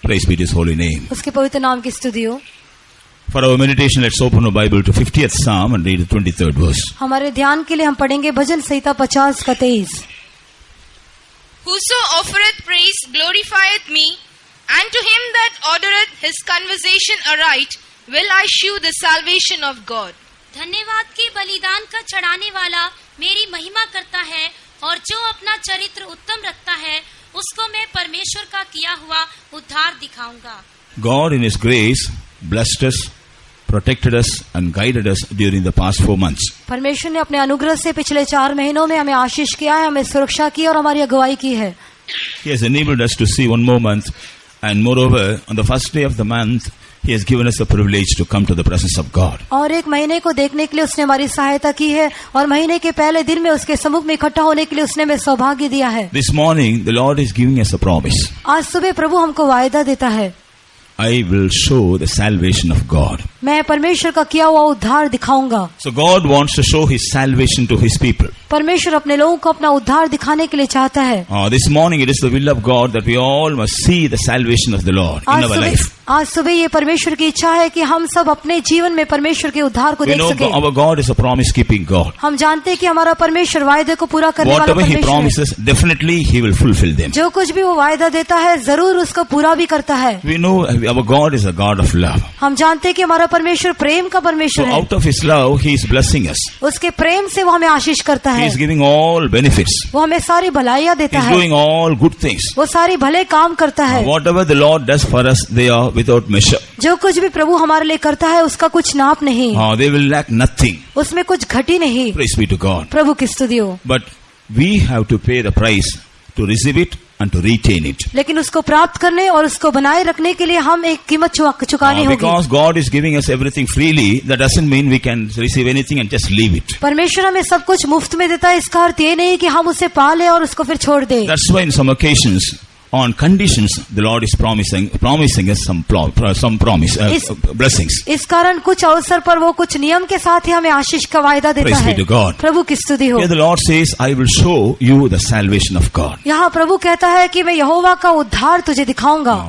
Praise be to His holy name. उसके पवित्र नाम की स्तुति हो। For our meditation, let's open our Bible to 50th Psalm and read the 23rd verse. हमारे ध्यान के लिए हम पढ़ेंगे भजन संहिता 50 का 23। Whoso offereth praise glorifieth me, and to him that ordereth his conversation aright will I shew the salvation of God. धन्यवाद के बलिदान का चढ़ाने वाला मेरी महिमा करता है, और जो अपना चरित्र उत्तम रखता है उसको मैं परमेश्वर का किया हुआ उद्धार दिखाऊंगा। God in His grace blessed us, protected us and guided us during the past 4 months. परमेश्वर ने अपने अनुग्रह से पिछले 4 महीनों में हमें आशीष किया है, हमें सुरक्षा की और हमारी अगुवाई की है। He has enabled us to see one more month, and moreover, on the first day of the month, He has given us the privilege to come to the presence of God. और एक महीने को देखने के लिए उसने हमारी सहायता की है, और महीने के पहले दिन में उसके सम्मुख में इकट्ठा होने के लिए उसने हमें सौभाग्य दिया है। This morning, the Lord is giving us a promise. आज सुबह प्रभु हमको वायदा देता है, I will show the salvation of God. मैं परमेश्वर का किया हुआ उद्धार दिखाऊंगा। So God wants to show His salvation to His people. परमेश्वर अपने लोगों को अपना उद्धार दिखाने के लिए चाहता है। This morning it is the will of God that we all must see the salvation of the Lord in our life. आज सुबह ये परमेश्वर की इच्छा है कि हम सब अपने जीवन में परमेश्वर के उद्धार को We देख know सकें। our God is a promise-keeping God. हम जानते हैं कि हमारा परमेश्वर वायदे को पूरा करने वाला Whatever He परमेश्वर है। promises, definitely He will fulfill them. जो कुछ भी वो वायदा देता है जरूर उसको पूरा भी करता है। We know our God is a God of love. हम जानते हैं कि हमारा परमेश्वर प्रेम का So परमेश्वर है। out of His love, He is blessing us. उसके प्रेम से वो हमें आशीष करता He है। is giving all benefits. वो हमें सारी भलाइयाँ He देता is है। doing all good things. वो सारी भले काम करता है। Whatever the Lord does for us, they are without measure. जो कुछ भी प्रभु हमारे लिए करता है उसका कुछ नाप नहीं, They will lack nothing. उसमें कुछ घटी नहीं। Praise be to God. प्रभु की स्तुति हो। But we have to pay the price to receive it and to retain it. लेकिन उसको प्राप्त करने और उसको बनाए रखने के लिए हम एक कीमत चुकानी होगी। Because God is giving us everything freely, that doesn't mean we can receive anything and just leave it. परमेश्वर हमें सब कुछ मुफ्त में देता है, इसका अर्थ ये नहीं कि हम उसे पा लें और उसको फिर छोड़ दें। That's why in some occasions, on conditions, the Lord is promising us some promise, blessings. इस कारण कुछ अवसर पर वो कुछ नियम के साथ ही हमें आशीष का वायदा देता Praise है। be to God. प्रभु की स्तुति हो। Here the Lord says, I will show you the salvation of God. यहाँ प्रभु कहता है कि मैं यहोवा का उद्धार तुझे दिखाऊंगा।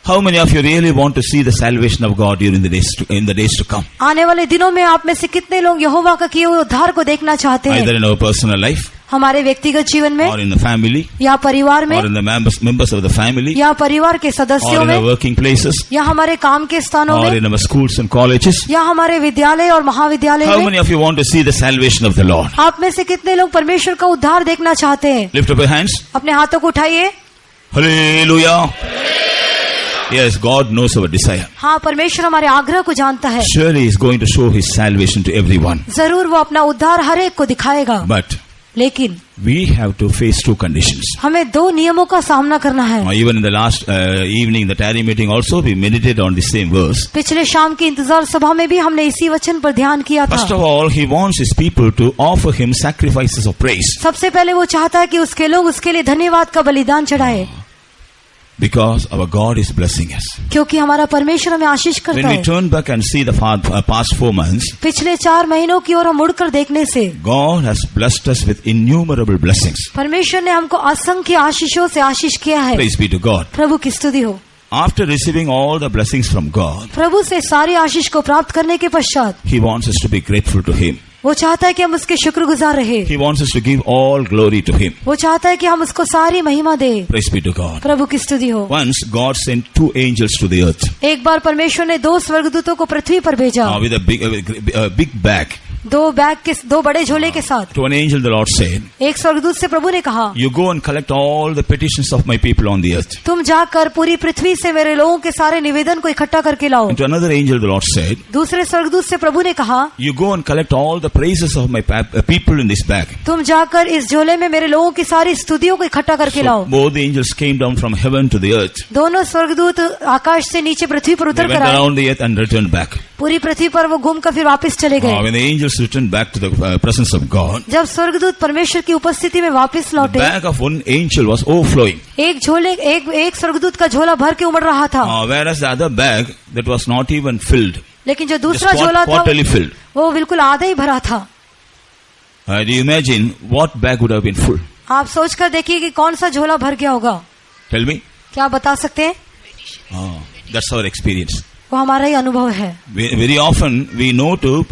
How many of you really want to see the salvation of God during the days to come? आने वाले दिनों में आप में से कितने लोग यहोवा का किए हुए उद्धार को देखना चाहते हैं? Either in our personal life, हमारे व्यक्तिगत जीवन में, or in the family, या परिवार में, or in the members of the family, या परिवार के or सदस्यों in में, our working places, या हमारे काम के स्थानों or में, in our schools and colleges. या हमारे विद्यालय और महाविद्यालय How में। many of you want to see the salvation of the Lord? आप में से कितने लोग परमेश्वर का उद्धार देखना चाहते हैं? Lift up your hands. अपने हाथों को उठाइए। Hallelujah. Yes, God knows our desire. हाँ, परमेश्वर हमारे आग्रह को जानता है। Surely He is going to show His salvation to everyone. जरूर वो अपना उद्धार हर एक को दिखाएगा, But लेकिन we have to face 2 conditions. हमें 2 नियमों का सामना करना है। Even in the last evening, the tarry meeting also, we meditated on the same verse. पिछले शाम की इंतजार सभा में भी हमने इसी वचन पर ध्यान किया First था। of all, He wants His people to offer Him sacrifices of praise. सबसे पहले वो चाहता है कि उसके लोग उसके लिए धन्यवाद का बलिदान चढ़ाए, Because our God is blessing us. क्योंकि हमारा परमेश्वर हमें आशीष When करता we है। turn back and see the past 4 months, पिछले 4 महीनों की ओर हम मुड़कर देखने से God has blessed us with innumerable blessings. परमेश्वर ने हमको असंख्य आशीषों से आशीष किया है। Praise be to God. प्रभु की स्तुति हो। After receiving all the blessings from God, प्रभु से सारी आशीष को प्राप्त करने के पश्चात He wants us to be grateful to Him. वो चाहता है कि हम उसके शुक्रगुजार रहे। He wants us to give all glory to Him. वो चाहता है कि हम उसको सारी महिमा दें। Praise be to God. प्रभु की स्तुति हो। Once God sent 2 angels to the earth एक बार परमेश्वर ने 2 स्वर्गदूतों को पृथ्वी पर भेजा, with a big bag. 2 बड़े झोले के साथ। To an angel the Lord said, एक स्वर्गदूत से प्रभु ने कहा, You go and collect all the petitions of my people on the earth. तुम जाकर पूरी पृथ्वी से मेरे लोगों के सारे निवेदन को इकट्ठा करके लाओ। And to another angel the Lord said, दूसरे स्वर्गदूत से प्रभु ने कहा, You go and collect all the praises of my people in this bag. तुम जाकर इस झोले में मेरे लोगों की सारी स्तुतियों को इकट्ठा करके So लाओ। both the angels came down from heaven to the earth. दोनों स्वर्गदूत आकाश से नीचे पृथ्वी पर They उतर went कर आए। around the earth and returned back. पूरी पृथ्वी पर वो घूमकर फिर वापस चले गए। When the angels returned back to the presence of God, जब स्वर्गदूत परमेश्वर की उपस्थिति में वापस the लौटे, bag of one angel was overflowing, एक स्वर्गदूत का झोला भर के उमड़ रहा था, whereas the other bag that was not even filled, लेकिन जो just दूसरा झोला था quarterly filled. वो बिल्कुल आधा ही भरा था। Do you imagine what bag would have been full? आप सोचकर देखिए कि कौन सा झोला भर गया होगा। Tell me. क्या बता सकते हैं? That's our experience. वो हमारा ही अनुभव है. Very often we know to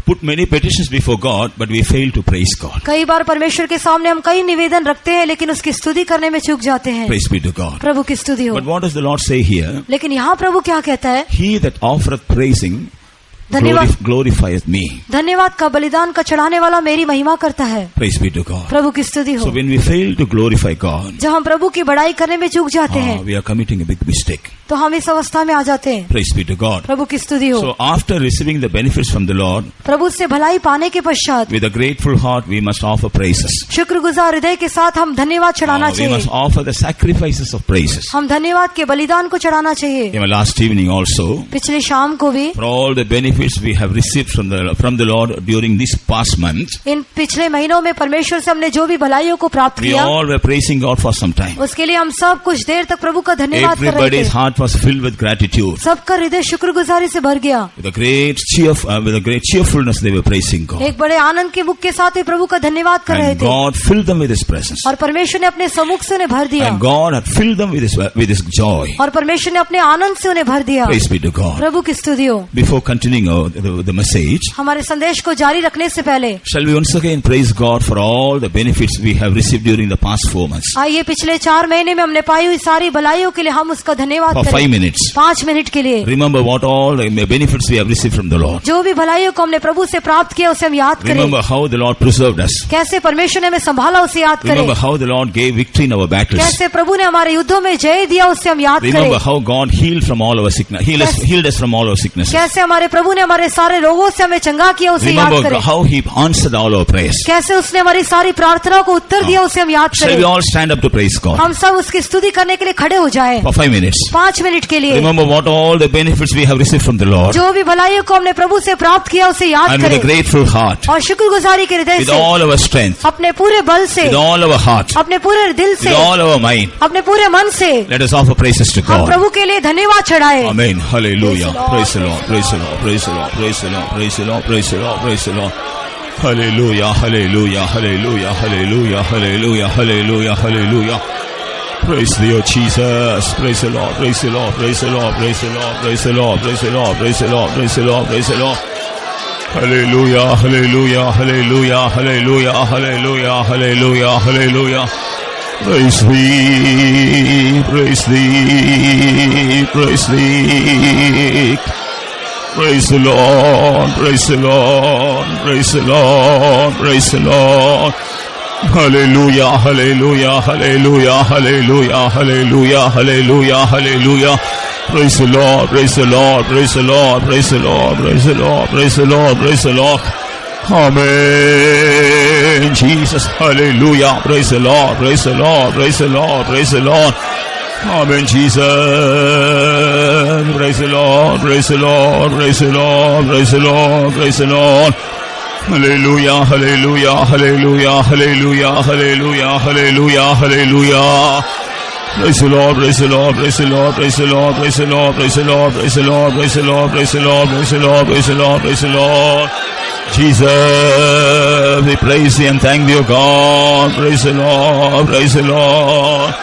put many petitions before God, but we fail to praise God. कई बार परमेश्वर के सामने हम कई निवेदन रखते हैं, लेकिन उसकी स्तुति करने में चूक जाते हैं. Praise be to God. प्रभु की स्तुति हो. But what does the Lord say here? लेकिन यहाँ प्रभु क्या कहता है? He that offereth praising धन्यवाद. glorifieth me. धन्यवाद का बलिदान का चढ़ाने वाला मेरी महिमा करता है. Praise be to God. प्रभु की स्तुति हो. So when we fail to glorify God, जब हम प्रभु की बड़ाई करने में चूक जाते हैं, we are committing a big mistake. तो हम इस अवस्था में आ जाते हैं. Praise be to God. प्रभु की स्तुति हो. So after receiving the benefits from the Lord, प्रभु से भलाई पाने के पश्चात with a grateful heart we must offer praises. शुक्रगुजार हृदय के साथ हम धन्यवाद चढ़ाना We चाहिए. must offer the sacrifices of praises. हम धन्यवाद के बलिदान को चढ़ाना चाहिए. In last evening also, पिछले शाम को भी for all the benefits we have received from the Lord during this past month, इन पिछले महीनों में परमेश्वर से हमने जो भी भलाइयों को प्राप्त we किया, all were praising God for some time. उसके लिए हम सब कुछ देर तक प्रभु का धन्यवाद कर रहे Everybody's थे. heart was filled with gratitude. सबका हृदय शुक्रगुजारी से भर गया. With a great cheerfulness they were praising God. एक बड़े आनंद के मुख के साथ ही प्रभु का धन्यवाद कर रहे And थे. God filled them with His presence. और परमेश्वर ने अपने सम्मुख से उन्हें भर दिया. And God had filled them with His joy. और परमेश्वर ने अपने आनंद से उन्हें भर दिया. Praise be to God. प्रभु की स्तुति हो. Before continuing the message, हमारे संदेश को जारी रखने से पहले shall we once again praise God for all the benefits we have received during the past 4 months? आइए पिछले 4 महीने में हमने पाई हुई सारी भलाइयों के लिए हम उसका धन्यवाद For 5 करें. minutes. 5 मिनट के लिए Remember what all the benefits we have received from the Lord. जो भी भलाइयों को हमने प्रभु से प्राप्त किया उसे हम याद करें. Remember how the Lord preserved us. कैसे परमेश्वर ने हमें संभाला उसे याद करें. Remember how the Lord gave victory in our battles. कैसे प्रभु ने हमारे युद्धों में जय दिया उसे हम याद Remember करें. how God healed from all our sickness. Healed us from all our sicknesses. कैसे हमारे प्रभु ने हमारे सारे रोगों से हमें चंगा किया उसे याद Remember करें. how He answered all our prayers. कैसे उसने हमारी सारी प्रार्थनाओं को उत्तर दिया उसे हम याद Shall we करें. all stand up to praise God? हम सब उसकी स्तुति करने के लिए खड़े हो जाएं. For 5 minutes. 5 मिनट के लिए Remember what all the benefits we have received from the Lord. जो भी भलाइयों को हमने प्रभु से प्राप्त किया उसे याद And with a करें. grateful heart. और शुक्रगुजारी के हृदय With से all our strength. अपने पूरे बल से, With all our heart. अपने पूरे दिल With से, all our mind. अपने पूरे मन से Let us offer praises to हम God. प्रभु के लिए धन्यवाद चढ़ाए. Amen. Hallelujah. Praise the Lord. Praise the Lord. Praise the Lord. Praise the Lord. Praise the Lord. Praise the Lord. Praise the Lord. Hallelujah. Hallelujah. Hallelujah. Hallelujah. Hallelujah. Hallelujah. Hallelujah. Praise the Lord Jesus. Praise the Lord. Praise the Lord. Praise the Lord. Praise the Lord. Praise the Lord. Praise the Lord. Praise the Lord. Praise the Lord. Praise the Lord. Hallelujah. Hallelujah. Hallelujah. Hallelujah. Hallelujah. Hallelujah. Hallelujah. Praise thee. Praise thee. Praise thee. Praise the Lord. Praise the Lord. Praise the Lord. Praise the Lord. Hallelujah, hallelujah, hallelujah, hallelujah, hallelujah, hallelujah, hallelujah. Praise the Lord, praise the Lord, praise the Lord, praise the Lord, praise the Lord, praise the Lord, praise the Lord. Amen. Jesus, hallelujah. Praise the Lord, praise the Lord, praise the Lord, praise the Lord. Amen, Jesus. Praise the Lord, praise the Lord, praise the Lord, praise the Lord, praise the Lord. Hallelujah, hallelujah, hallelujah, hallelujah, hallelujah, hallelujah, hallelujah. Praise the Lord, praise the Lord, praise the Lord, praise the Lord, praise the Lord, praise the Lord, praise the Lord, praise the Lord, praise the Lord, praise the Lord, praise the Lord, praise the Lord. Jesus, we praise thee and thank thee, O God. Praise the Lord, praise the Lord.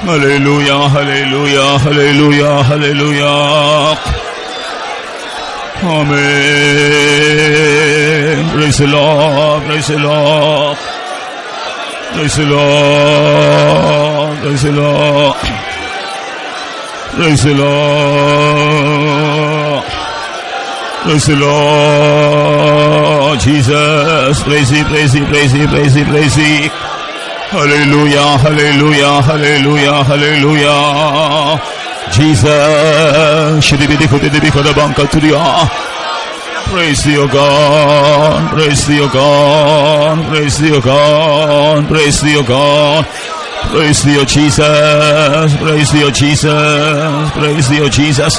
Hallelujah, hallelujah, hallelujah, hallelujah. Amen. Praise the Lord, praise the Lord. Praise the Lord, praise the Lord. Praise the Lord. Praise the Lord. Jesus, praise thee, praise thee, praise thee, praise thee, praise thee. Hallelujah, hallelujah, hallelujah, hallelujah. Jesus, praise thee, O God, praise thee, O God, praise thee, O God, praise thee, O God, praise thee, O Jesus, praise thee, O Jesus, praise thee, O Jesus.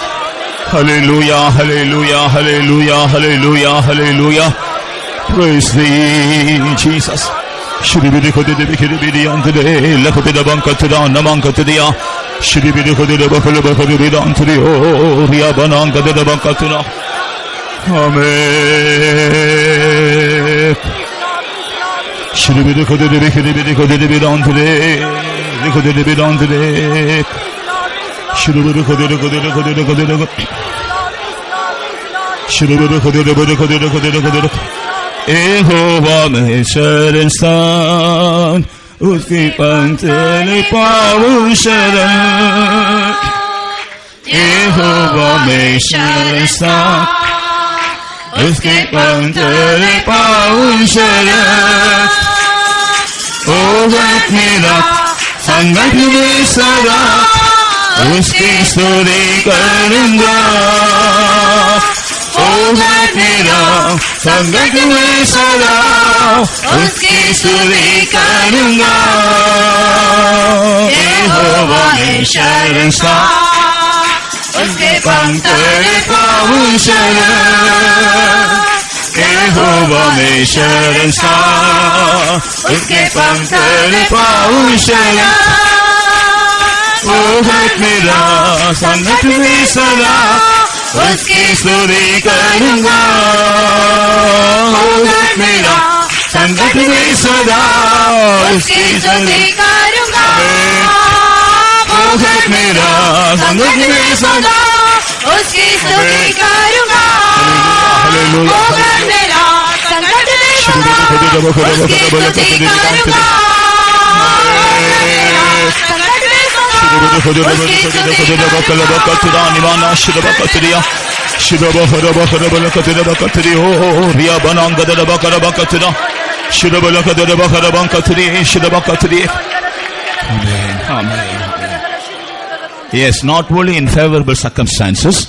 Hallelujah, hallelujah, hallelujah, hallelujah, hallelujah. Praise thee, Jesus. Shiribidi kodede bikiribidi antede lakopida bankatuda namankatudia shiribidi kodede bakulu bakulu antede riya bananga de bankatuna. Amen. Shiribidi kodede bikiribidi kodede bidantede likodede bidantede यहोवा में शरण स्थान, उसकी पंक्ति पाऊं शरण। यहोवा में शरण स्थान, उसकी पंक्ति पाऊं शरण। ओ वक्त मेरा संगत में सदा, उसकी स्तुति करूंगा। ओ वक्त मेरा संगत में सदा, उसकी स्तुति करूंगा। यहोवा में शरण स्थान, उसके पंक्ति पाऊं शरण। यहोवा में शरण स्थान, उसके पंक्ति पाऊं शरण। ओ वक्त मेरा संगत में सदा, उसकी स्तुति करूंगा। ओ वक्त मेरा संगत में सदा, उसकी स्तुति करूंगा। ओ वक्त मेरा संगत में सदा, उसकी स्तुति करूंगा। ओ वक्त मेरा संगत में सदा, उसकी स्तुति करूंगा। Yes, not only in favorable circumstances,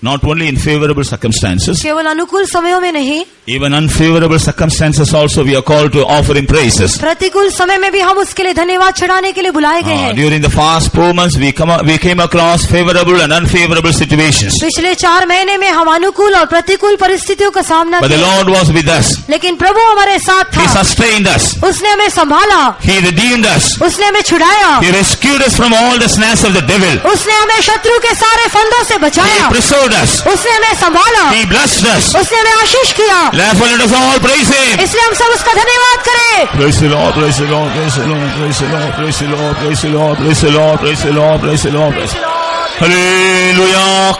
not only in favorable circumstances, केवल अनुकूल समयों में नहीं, even unfavorable circumstances also we are called to offer him praises. प्रतिकूल समय में भी हम उसके लिए धन्यवाद चढ़ाने के लिए बुलाए गए हैं। During the past 4 months we came across favorable and unfavorable situations. पिछले 4 महीने में हम अनुकूल और प्रतिकूल परिस्थितियों का सामना But the किया, Lord was with us. लेकिन प्रभु हमारे साथ He था। sustained us. उसने हमें संभाला, He redeemed us. उसने हमें छुड़ाया, He rescued us from all the snares of the devil. उसने हमें शत्रु के सारे फंदों से He बचाया, preserved us. उसने हमें संभाला, He blessed us. उसने हमें आशीष किया। Therefore let us all praise him. इसलिए हम सब उसका धन्यवाद करें। Praise the Lord, praise the Lord, praise the Lord, praise the Lord, praise the Lord, praise the Lord, praise the Lord, praise the Lord, praise the Lord, praise the Lord. Hallelujah.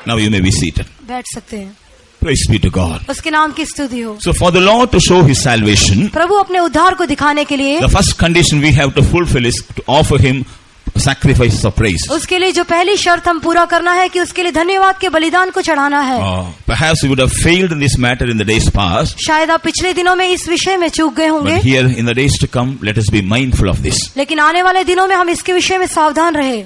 Now you may be seated. बैठ सकते हैं। Praise be to God. उसके नाम की स्तुति हो। So for the Lord to show his salvation, प्रभु अपने उद्धार को दिखाने के लिए the first condition we have to fulfill is to offer him sacrifices of praise. उसके लिए जो पहली शर्त हम पूरा करना है कि उसके लिए धन्यवाद के बलिदान को चढ़ाना है। Perhaps we would have failed in this matter in the days past. शायद आप पिछले दिनों में इस विषय में चूक गए होंगे, But here in the days to come, let us be mindful of this. लेकिन आने वाले दिनों में हम इसके विषय में सावधान रहे।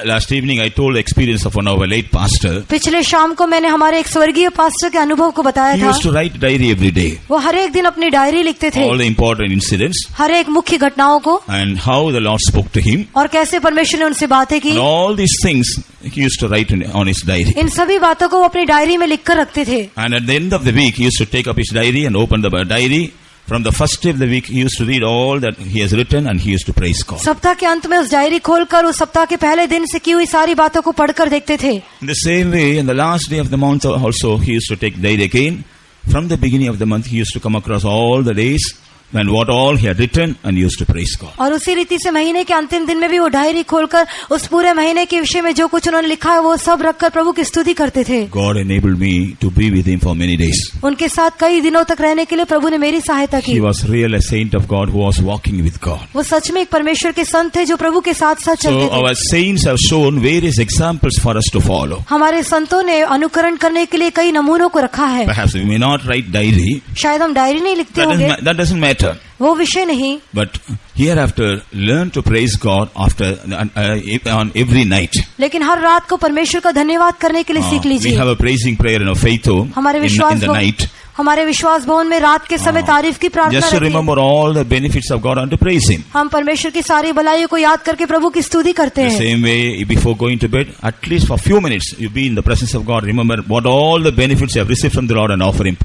Last evening I told the experience of one of our late pastor. पिछले शाम को मैंने हमारे एक स्वर्गीय पास्टर के अनुभव को बताया He था। used to write diary every day. वो हर एक दिन अपनी डायरी लिखते थे, All the important incidents हर एक मुख्य घटनाओं को, and how the Lord spoke to him. और कैसे परमेश्वर ने उनसे बातें की। And all these things he used to write on his diary. इन सभी बातों को वो अपनी डायरी में लिखकर रखते थे। And at the end of the week, he used to take up his diary and open the diary. From the first day of the week, he used to read all that he has written and he used to praise God. सप्ताह के अंत में उस diary खोलकर उस सप्ताह के पहले दिन से की हुई सारी बातों को पढ़कर देखते थे। In the same way, in the last day of the month also, he used to take diary again. From the beginning of the month, he used to come across all the days and what all he had written and used to praise God. और उसी रीति से महीने के अंतिम दिन में भी वो डायरी खोलकर उस पूरे महीने के विषय में जो कुछ उन्होंने लिखा है वो सब रखकर प्रभु की स्तुति करते थे। God enabled me to be with him for many days. उनके साथ कई दिनों तक रहने के लिए प्रभु ने मेरी सहायता की। He was really a saint of God who was walking with God. वो सच में एक परमेश्वर के संत थे जो प्रभु के साथ साथ So चलते थे। our saints have shown various examples for us to follow. हमारे संतों ने अनुकरण करने के लिए कई नमूनों को रखा है। Perhaps we may not write diary. शायद हम डायरी नहीं लिखते होंगे, That doesn't matter. वो विषय नहीं, But hereafter, learn to praise God after on every night. लेकिन हर रात को परमेश्वर का धन्यवाद करने के लिए सीख We लीजिए। have a praising prayer in our faith home हमारे in विश्वास the night. हमारे विश्वास भवन में रात के समय तारीफ की प्रार्थना Just to रहती है। remember all the benefits of God and to praise Him. हम परमेश्वर की सारी भलाइयों को याद करके प्रभु की स्तुति करते The हैं। same way, before going to bed, at least for a few minutes, you be in the presence of God. Remember what all the benefits you have received from the Lord and offer Him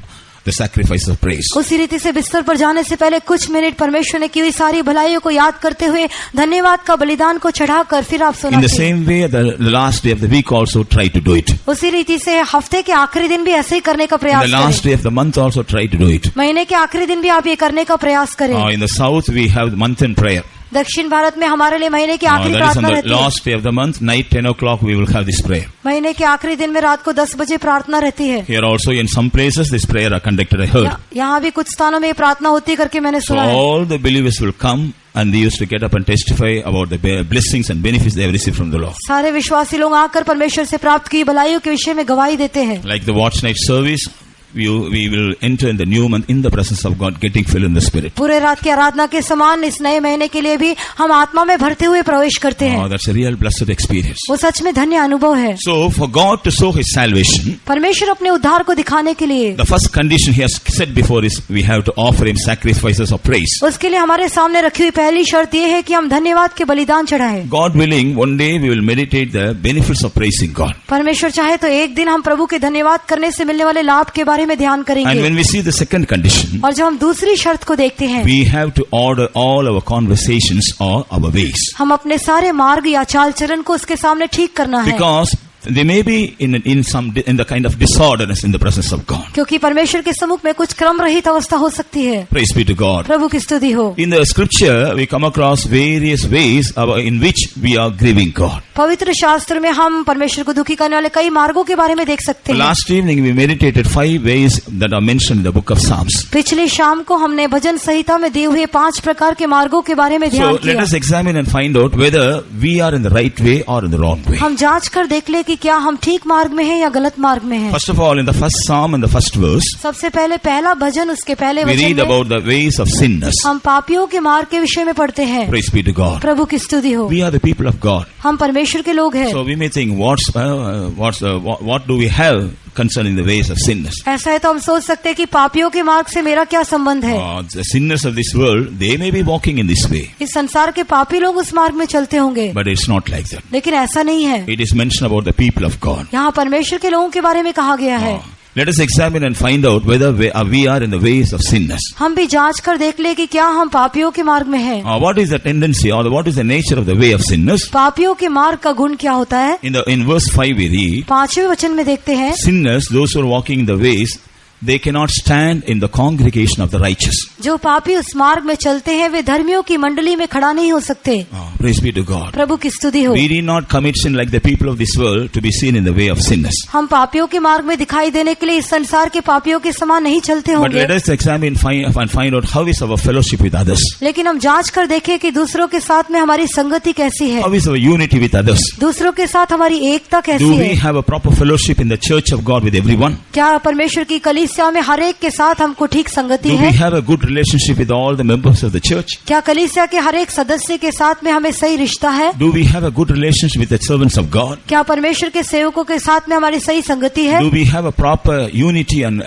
the sacrifice of praise. उसी रीति से बिस्तर पर जाने से पहले कुछ minute परमेश्वर ने की हुई सारी भलाइयों को याद करते हुए धन्यवाद का बलिदान को चढ़ाकर फिर आप In the सुनाते हैं। same way, the last day of the week also try to do it. उसी रीति से हफ्ते के आखिरी दिन भी ऐसे ही करने का In प्रयास the last करें। day of the month also try to do it. महीने के आखिरी दिन भी आप ये करने का प्रयास करें। In the south we have month-end prayer. दक्षिण भारत में हमारे लिए महीने की आखिरी That is on प्रार्थना the रहती है। last day of the month, night 10 o'clock we will have this prayer. महीने के आखिरी दिन में रात को 10 बजे प्रार्थना रहती है। Here also in some places this prayer are conducted, I heard. यहाँ भी कुछ स्थानों में ये प्रार्थना होती करके मैंने So सुना है। all the believers will come and they used to get up and testify about the blessings and benefits they have received from the Lord. सारे विश्वासी लोग आकर परमेश्वर से प्राप्त की भलाइयों के विषय में गवाही देते हैं। Like the watch night service, we will enter in the new month in the presence of God, getting filled in the Spirit. पूरे रात की आराधना के समान इस नए महीने के लिए भी हम आत्मा में भरते हुए प्रवेश करते हैं। Oh, that's a real blessed experience. वो सच में धन्य अनुभव है। So for God to show His salvation, परमेश्वर अपने उद्धार को दिखाने के लिए the first condition He has set before is we have to offer Him sacrifices of praise. उसके लिए हमारे सामने रखी हुई पहली शर्त ये है कि हम धन्यवाद के बलिदान चढ़ाएं। God willing, one day we will meditate the benefits of praising God. परमेश्वर चाहे तो एक दिन हम प्रभु के धन्यवाद करने से मिलने वाले लाभ के बारे में ध्यान करेंगे। And when we see the second condition, और जब हम दूसरी शर्त को देखते हैं, we have to order all our conversations or our ways. हम अपने सारे मार्ग या चाल चरण को उसके सामने ठीक करना है। Because they may be in the kind of disorderness in the presence of God. क्योंकि परमेश्वर के सम्मुख में कुछ क्रम रहित अवस्था हो सकती है। Praise be to God. प्रभु की स्तुति हो। In the scripture, we come across various ways in which we are grieving God. पवित्र शास्त्र में हम परमेश्वर को दुखी करने वाले कई मार्गों के बारे में देख सकते हैं। Last evening we meditated 5 ways that are mentioned in the book of Psalms. पिछली शाम को हमने भजन संहिता में दिए हुए 5 प्रकार के मार्गों के बारे में ध्यान So let किया। us examine and find out whether we are in the right way or in the wrong way. हम जांच कर देख ले कि क्या हम ठीक मार्ग में हैं या गलत मार्ग में हैं। First of all, in the first Psalm and the first verse, सबसे पहले पहला भजन उसके पहले we read वचन में about the ways of sinners. हम पापियों के मार्ग के विषय में पढ़ते हैं। Praise be to God. प्रभु की स्तुति हो। We are the people of God. हम परमेश्वर के लोग हैं। So we may think, what do we have concerning the ways of sinners? ऐसा है तो हम सोच सकते हैं कि पापियों के मार्ग से मेरा क्या संबंध है। The sinners of this world, they may be walking in this way, इस संसार के पापी लोग उस मार्ग में चलते होंगे, but it's not like that. लेकिन ऐसा नहीं है। It is mentioned about the people of God. यहाँ परमेश्वर के लोगों के बारे में कहा गया है। Let us examine and find out whether we are in the ways of sinners. हम भी जांच कर देख ले कि क्या हम पापियों के मार्ग में हैं। What is the tendency or what is the nature of the way of sinners? पापियों के मार्ग का गुण क्या होता है? In verse 5 we read, 5वें वचन में देखते हैं, sinners, those who are walking in the ways, they cannot stand in the congregation of the righteous. जो पापी उस मार्ग में चलते हैं वे धर्मियों की मंडली में खड़ा नहीं हो सकते। Praise be to God. प्रभु की स्तुति हो। We need not commit sin like the people of this world to be seen in the way of sinners. हम पापियों के मार्ग में दिखाई देने के लिए इस संसार के पापियों के समान नहीं चलते But होंगे। let us examine and find out how is our fellowship with others. लेकिन हम जांच कर देखें कि दूसरों के साथ में हमारी संगति कैसी है, How is our unity with others? दूसरों के साथ हमारी एकता Do कैसी we है। have a proper fellowship in the church of God with everyone? क्या परमेश्वर की कलीसिया में हर एक के साथ हमको ठीक संगति Do है? we have a good relationship with all the members of the church? क्या कलीसिया के हर एक सदस्य के साथ में हमें सही रिश्ता है? Do we have a good relationship with the servants of God? क्या परमेश्वर के सेवकों के साथ में हमारी सही संगति है? Do we have a proper unity and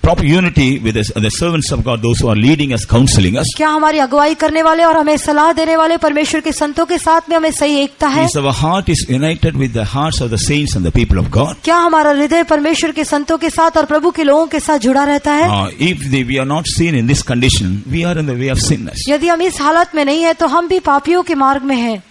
proper unity with the servants of God, those who are leading us, counseling us? क्या हमारी अगुवाई करने वाले और हमें सलाह देने वाले परमेश्वर के संतों के साथ में हमें सही एकता है? Is our heart is united with the hearts of the saints and the people of God? क्या हमारा हृदय परमेश्वर के संतों के साथ और प्रभु के लोगों के साथ जुड़ा रहता है? If we are not seen in this condition, we are in the way of sinners. यदि हम इस हालत में नहीं है तो हम भी पापियों के मार्ग में हैं।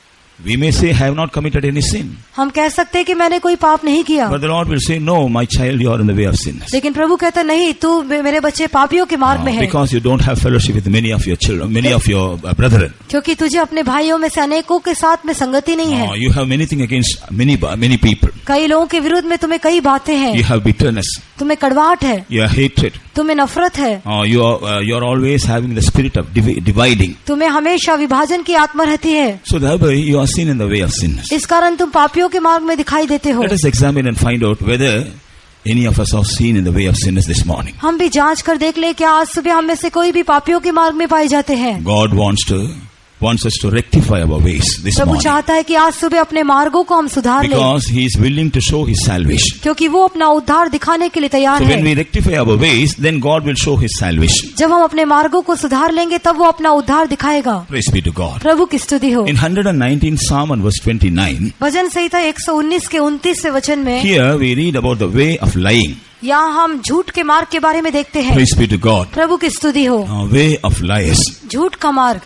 We may say, I have not committed any sin. हम कह सकते हैं कि मैंने कोई पाप नहीं किया, But the Lord will say, no, my child, you are in the way of sinners. लेकिन प्रभु कहता नहीं, तू मेरे बच्चे पापियों के मार्ग में है, Because you don't have fellowship with many of your children, many of your brethren. क्योंकि तुझे अपने भाइयों में से अनेकों के साथ में संगति नहीं है। You have many things against many people. कई लोगों के विरुद्ध में तुम्हें कई बातें हैं, You have bitterness. तुम्हें कड़वाहट है, You have hatred. तुम्हें नफरत है, You are always having the spirit of dividing. तुम्हें हमेशा विभाजन की आत्मा रहती है। So thereby you are seen in the way of sinners. इस कारण तुम पापियों के मार्ग में दिखाई देते हो। Let us examine and find out whether any of us are seen in the way of sinners this morning. हम भी जांच कर देख ले क्या आज सुबह हम में से कोई भी पापियों के मार्ग में पाए जाते हैं। God wants us to rectify our ways this Prabhu morning. चाहता है कि आज सुबह अपने मार्गों को हम सुधार लें, Because He is willing to show His salvation. क्योंकि वो अपना उद्धार दिखाने के लिए तैयार So है। when we rectify our ways, then God will show His salvation. जब हम अपने मार्गों को सुधार लेंगे तब वो अपना उद्धार दिखाएगा। Praise be to God. प्रभु की स्तुति हो। In 119 Psalm and verse 29, भजन संहिता 119 के 29वें वचन में here we read about the way of lying. यहाँ हम झूठ के मार्ग के बारे में देखते हैं। Praise be to God. प्रभु की स्तुति हो। Way of lies. झूठ का मार्ग।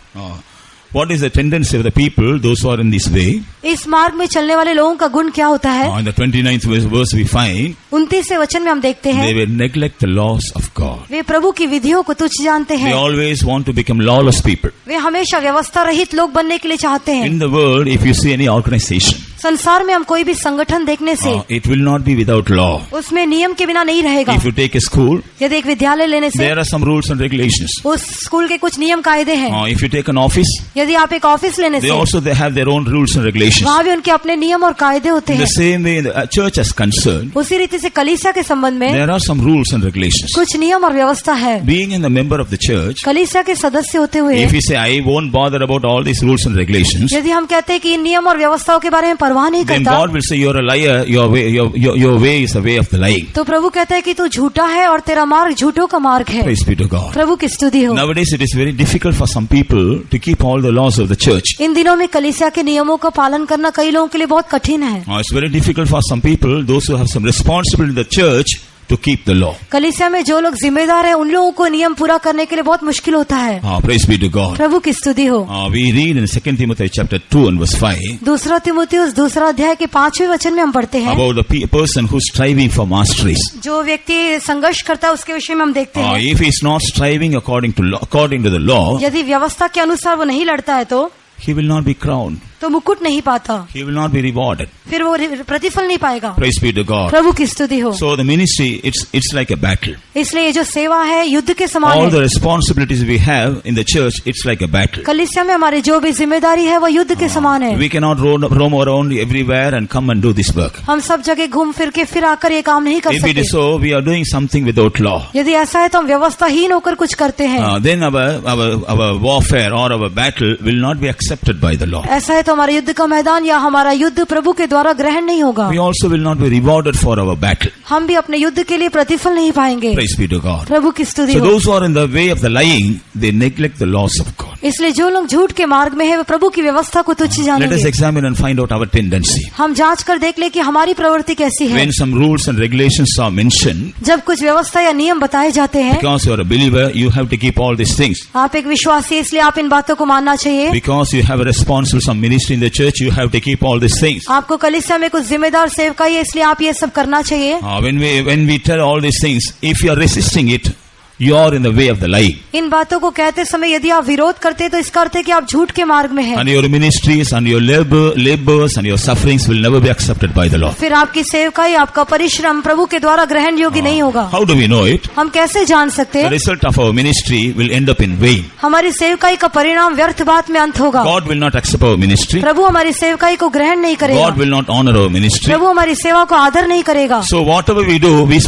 What is the tendency of the people, those who are in this way? इस मार्ग में चलने वाले लोगों का गुण क्या होता है? In the 29th verse we find 29वें वचन में हम देखते हैं they will neglect the laws of God. वे प्रभु की विधियों को तुच्छ जानते They हैं। always want to become lawless people. वे हमेशा व्यवस्था रहित लोग बनने के लिए चाहते हैं। In the world, if you see any organization, संसार में हम कोई भी संगठन देखने से it will not be without law. उसमें नियम के बिना नहीं रहेगा। If you take a school, यदि एक विद्यालय लेने से there are some rules and regulations. उस स्कूल के कुछ नियम कायदे हैं। If you take an office, यदि आप एक ऑफिस लेने they से also they have their own rules and regulations. वहाँ भी उनके अपने नियम और कायदे होते In हैं। the same way, the church is concerned, उसी रीति से कलीसिया के संबंध में there are some rules and regulations. कुछ नियम और व्यवस्था है। Being in the member of the church, कलीसिया के सदस्य होते हुए if you say, I won't bother about all these rules and regulations, यदि हम कहते हैं कि इन नियम और व्यवस्थाओं के बारे में परवाह नहीं then करता, God will say, you're a liar, your way is the way of the lying. तो प्रभु कहता है कि तू झूठा है और तेरा मार्ग झूठों का मार्ग है। Praise be to God. प्रभु की स्तुति हो। Nowadays it is very difficult for some people to keep all the laws of the church. इन दिनों में कलीसिया के नियमों का पालन करना कई लोगों के लिए बहुत कठिन है। It's very difficult for some people, those who have some responsibility in the church, to keep the law. कलीसिया में जो लोग जिम्मेदार हैं उन लोगों को नियम पूरा करने के लिए बहुत मुश्किल होता है। Praise be to God. प्रभु की स्तुति हो। We read in 2 Timothy chapter 2 and verse 5 दूसरा तिमुथियुस दूसरा अध्याय के 5वें वचन में हम पढ़ते हैं about the person who's striving for masteries. जो व्यक्ति संघर्ष करता है उसके विषय में हम देखते हैं। If he's not striving according to the law, यदि व्यवस्था के अनुसार वो नहीं लड़ता है तो he will not be crowned. तो मुकुट नहीं पाता, He will not be rewarded. फिर वो प्रतिफल नहीं पाएगा। Praise be to God. प्रभु की स्तुति हो। So the ministry, it's like a battle. इसलिए ये जो सेवा है युद्ध के समान All the है। responsibilities we have in the church, it's like a battle. कलीसिया में हमारी जो भी जिम्मेदारी है वो युद्ध के समान है। We cannot roam around everywhere and come and do this work. हम सब जगह घूम फिर के फिर आकर ये काम नहीं कर If it सकते। is so, we are doing something without law. यदि ऐसा है तो हम व्यवस्थाहीन होकर कुछ करते हैं। Then our warfare or our battle will not be accepted by the law. ऐसा है तो हमारा युद्ध का मैदान या हमारा युद्ध प्रभु के द्वारा ग्रहण नहीं होगा। We also will not be rewarded for our battle. हम भी अपने युद्ध के लिए प्रतिफल नहीं पाएंगे। Praise be to God. प्रभु की स्तुति So हो। those who are in the way of the lying, they neglect the laws of God. इसलिए जो लोग झूठ के मार्ग में है वे प्रभु की व्यवस्था को तुच्छ Let us जानेंगे। examine and find out our tendency. हम जांच कर देख ले कि हमारी प्रवृत्ति कैसी है। When some rules and regulations are mentioned, जब कुछ व्यवस्था या नियम बताए जाते हैं, because you are a believer, you have to keep all these things. आप एक विश्वासी है इसलिए आप इन बातों को मानना चाहिए। Because you have a responsible some ministry in the church, you have to keep all these things. आपको कलीसिया में कुछ जिम्मेदार सेवकाई है इसलिए आप ये सब करना चाहिए। When we tell all these things, if you are resisting it, you are in the way of the lying. इन बातों को कहते समय यदि आप विरोध करते हैं तो इसका अर्थ है कि आप झूठ के मार्ग में हैं। And your ministries and your labors and your sufferings will never be accepted by the Lord. फिर आपकी सेवकाई आपका परिश्रम प्रभु के द्वारा ग्रहण योग्य नहीं होगा। How do we know it? हम कैसे जान सकते The हैं? result of our ministry will end up in vain. हमारी सेवकाई का परिणाम व्यर्थ बात में अंत होगा। God will not accept our ministry. प्रभु हमारी सेवकाई को ग्रहण नहीं करेगा। God will not honor our ministry. प्रभु हमारी सेवा को आदर नहीं करेगा। So whatever we do, we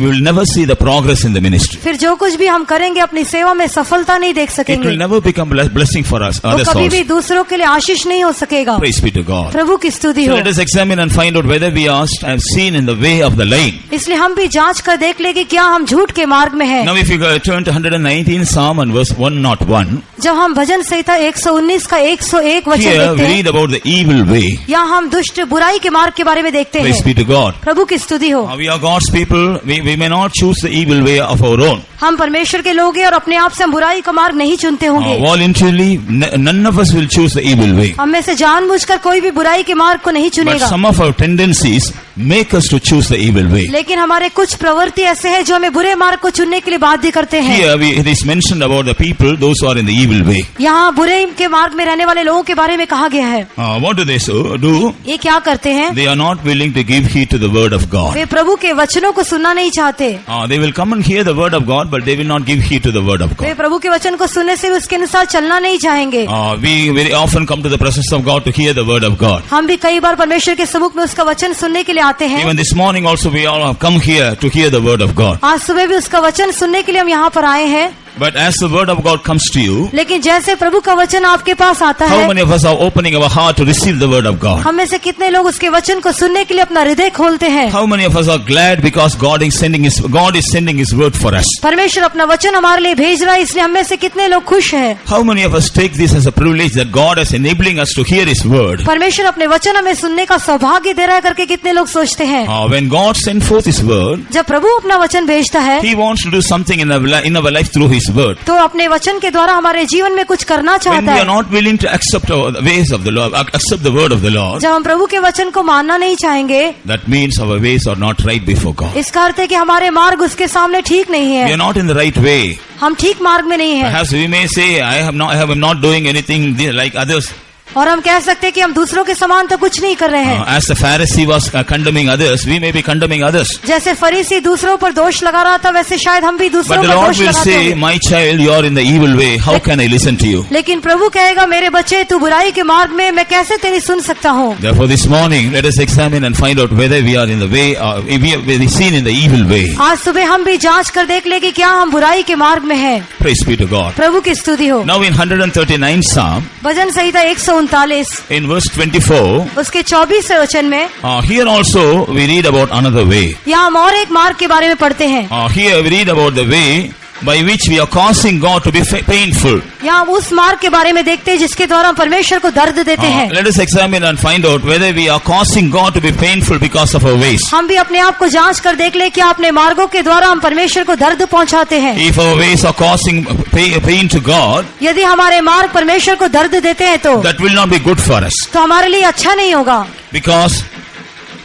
will never see the progress in the ministry. फिर जो कुछ भी हम करेंगे अपनी सेवा में सफलता नहीं देख It सकेंगे। will never become a blessing for us, वो others कभी भी also. दूसरों के लिए आशीष नहीं हो सकेगा। Praise be to God. प्रभु की स्तुति So हो। let us examine and find out whether we are seen in the way of the lying. इसलिए हम भी जांच कर देख ले कि क्या हम झूठ के मार्ग में हैं। Now if you turn to 119 Psalm and verse 101, जब हम भजन संहिता 119 का 101 वचन here देखते we हैं, read about the evil way. यहाँ हम दुष्ट बुराई के मार्ग के बारे में देखते Praise हैं। be to God. प्रभु की स्तुति हो। We are God's people. We may not choose the evil way of our own. हम परमेश्वर के लोग हैं और अपने आप से हम बुराई का मार्ग नहीं चुनते होंगे। Voluntarily, none of us will choose the evil way. हम में से जानबूझकर कोई भी बुराई के मार्ग को नहीं But चुनेगा। some of our tendencies make us to choose the evil way. लेकिन हमारे कुछ प्रवृत्ति ऐसे हैं जो हमें बुरे मार्ग को चुनने के लिए बाध्य करते हैं। Here it is mentioned about the people, those who are in the evil way. यहाँ बुरे के मार्ग में रहने वाले लोगों के बारे में कहा गया है। What do they do? ये क्या करते हैं? They are not willing to give heed to the word of God. वे प्रभु के वचनों को सुनना नहीं चाहते। They will come and hear the word of God, but they will not give heed to the word of way God. प्रभु के वचन को सुनने से भी उसके अनुसार चलना नहीं चाहेंगे। We very often come to the presence of God to hear the word of God. हम भी कई बार परमेश्वर के सम्मुख में उसका वचन सुनने के लिए आते हैं। Even this morning also we all have come here to hear the word of God. आज सुबह भी उसका वचन सुनने के लिए हम यहाँ पर आए हैं। But as the word of God comes to you, लेकिन जैसे प्रभु का वचन आपके पास आता how है, many of us are opening our heart to receive the word of God? हम में से कितने लोग उसके वचन को सुनने के लिए अपना हृदय खोलते हैं? How many of us are glad because God is sending His word for us? परमेश्वर अपना वचन हमारे लिए भेज रहा है, इसलिए हम में से कितने लोग खुश हैं? How many of us take this as a privilege that God is enabling us to hear His word? परमेश्वर अपने वचन हमें सुनने का सौभाग्य दे रहा है करके कितने लोग सोचते हैं? When God sent forth His word, जब प्रभु अपना वचन भेजता है, He wants to do something in our life through His His word. तो अपने वचन के द्वारा हमारे जीवन में कुछ करना When चाहता we are है। not willing to accept the ways of the Lord, accept the word of the Lord, जब हम प्रभु के वचन को मानना नहीं चाहेंगे, that means our ways are not right before God. इसका अर्थ है कि हमारे मार्ग उसके सामने ठीक नहीं We है, are not in the right way. हम ठीक मार्ग में नहीं है। Perhaps we may say, I am not doing anything like others. और हम कह सकते हैं कि हम दूसरों के समान तो कुछ नहीं कर रहे हैं। As the Pharisee was condemning others, we may be condemning others. जैसे फरीसी दूसरों पर दोष लगा रहा था, वैसे शायद हम भी दूसरों But the पर Lord दोष will लगाते say, हैं। my child, you are in the evil way. How can I listen to you? लेकिन प्रभु कहेगा, मेरे बच्चे तू बुराई के मार्ग में, मैं कैसे तेरी सुन सकता हूँ। Therefore, this morning, let us examine and find out whether we are in the way, or we are seen in the evil way. आज सुबह हम भी जांच कर देख ले कि क्या हम बुराई के मार्ग में हैं। Praise be to God. प्रभु की स्तुति हो। Now in 139 Psalm, bhajan Samhita 139 in verse 24, उसके 24 वचन में here also we read about another way. यहाँ हम और एक मार्ग के बारे में पढ़ते हैं। Here we read about the way by which we are causing God to be painful. यहाँ हम उस मार्ग के बारे में देखते हैं जिसके द्वारा हम परमेश्वर को दर्द देते हैं। Let us examine and find out whether we are causing God to be painful because of our ways. हम भी अपने आप को जांच कर देख ले, क्या अपने मार्गों के द्वारा हम परमेश्वर को दर्द पहुंचाते हैं। If our ways are causing pain to God, यदि हमारे मार्ग परमेश्वर को दर्द देते हैं तो that will not be good for us. तो हमारे लिए अच्छा नहीं होगा, Because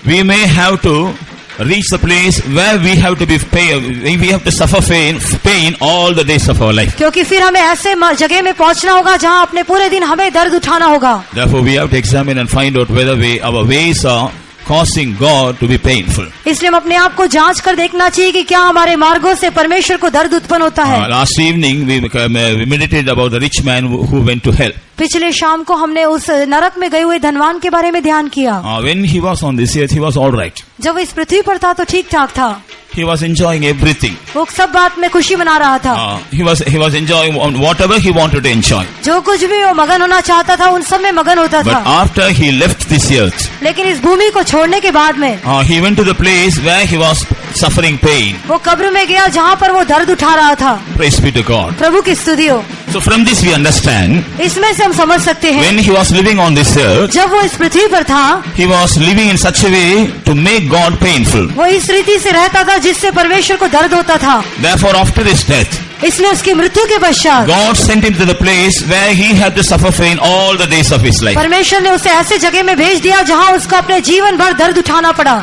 we may have to reach the place where we have to suffer pain all the days of our life. क्योंकि फिर हमें ऐसे जगह में पहुंचना होगा जहां अपने पूरे दिन हमें दर्द उठाना होगा। Therefore, we have to examine and find out whether our ways are causing God to be painful. इसलिए हम अपने आप को जांच कर देखना चाहिए कि क्या हमारे मार्गों से परमेश्वर को दर्द उत्पन्न होता है। Last evening, we meditated about the rich man who went to hell. पिछले शाम को हमने उस नरक में गए हुए धनवान के बारे में ध्यान किया। When he was on this earth, he was all right. जब वो इस पृथ्वी पर था तो ठीक ठाक था, He was enjoying everything. वो सब बात में खुशी मना रहा था। He was enjoying whatever he wanted to enjoy. जो कुछ भी वो मगन होना चाहता था उन सब में मगन होता But था। after he left this earth, लेकिन इस भूमि को छोड़ने के बाद में he went to the place where he was suffering pain. वो कब्र में गया जहाँ पर वो दर्द उठा रहा था। Praise be to God. प्रभु की स्तुति हो। So from this we understand, इसमें से हम समझ सकते हैं, when he was living on this earth, जब वो इस पृथ्वी पर था he was living in such a way to make God painful. वो इस रीति से रहता था जिससे परमेश्वर को दर्द होता था। Therefore, after his death, इसलिए उसकी मृत्यु के पश्चात God sent him to the place where he had to suffer pain all the days of his life. परमेश्वर ने उसे ऐसे जगह में भेज दिया जहाँ उसको अपने जीवन भर दर्द उठाना पड़ा।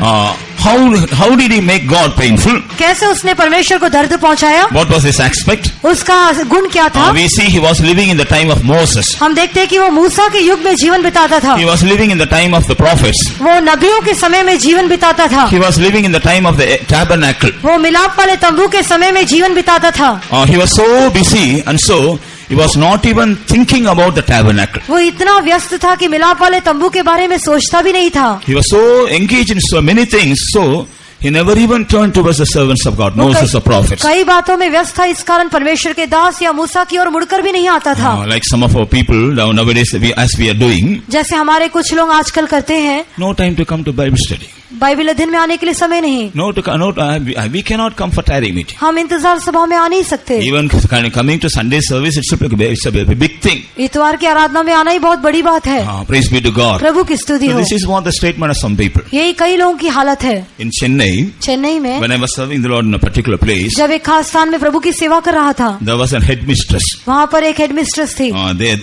How did he make God painful? कैसे उसने परमेश्वर को दर्द पहुँचाया? What was his aspect? उसका गुण क्या था? We see he was living in the time of Moses. हम देखते हैं कि वो मूसा के युग में जीवन बिताता था। He was living in the time of the prophets. वो नबियों के समय में जीवन बिताता था। He was living in the time of the tabernacle. वो मिलाप वाले तंबू के समय में जीवन बिताता था। He was so busy, and so he was not even thinking about the tabernacle. वो इतना व्यस्त था कि मिलाप वाले तंबू के बारे में सोचता भी नहीं था। He was so engaged in so many things, so he never even turned towards the servants of God, Moses or prophets. कई बातों में व्यस्त था, इस कारण परमेश्वर के दास या मूसा की ओर मुड़कर भी नहीं आता था। Like some of our people nowadays, as we are doing, जैसे हमारे कुछ लोग आजकल करते हैं, no time to come to Bible study. Bible अध्ययन में आने के लिए समय नहीं। We cannot come for tarry meeting. हम इंतजार सभा में आ नहीं सकते। Even coming to Sunday service, it's a big thing. इतवार की आराधना में आना ही बहुत बड़ी बात है। Praise be to God. प्रभु की स्तुति So हो। this is what the statement of some people. यही कई लोगों की हालत है। In Chennai, चेन्नई में when I was serving the Lord in a particular place, जब एक खास स्थान में प्रभु की सेवा कर रहा था, there was a headmistress. वहाँ पर एक हेडमिस्ट्रेस थी।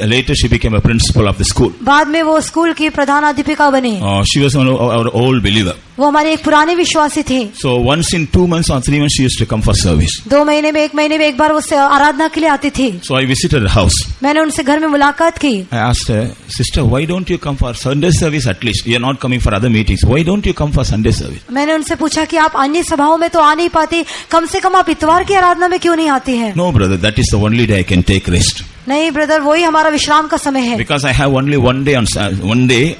Later she became a principal of the school. बाद में वो स्कूल की प्रधानाध्यापिका बनी। She was our old believer. वो हमारी एक पुरानी विश्वासी थी। So once in 2 months or 3 months she used to come for service. 2 महीने में 1 महीने में एक बार वो आराधना के लिए आती थी। So I visited her house. मैंने उनसे घर में मुलाकात की। I asked her, sister, why don't you come for Sunday service at least? You are not coming for other meetings. Why don't you come for Sunday service? मैंने उनसे पूछा कि आप अन्य सभाओं में तो आ नहीं पाती, कम से कम आप इतवार की आराधना में क्यों नहीं आती हैं? No brother, that is the only day I can take rest. नहीं ब्रदर, वही हमारा विश्राम का समय है। Because I have only one day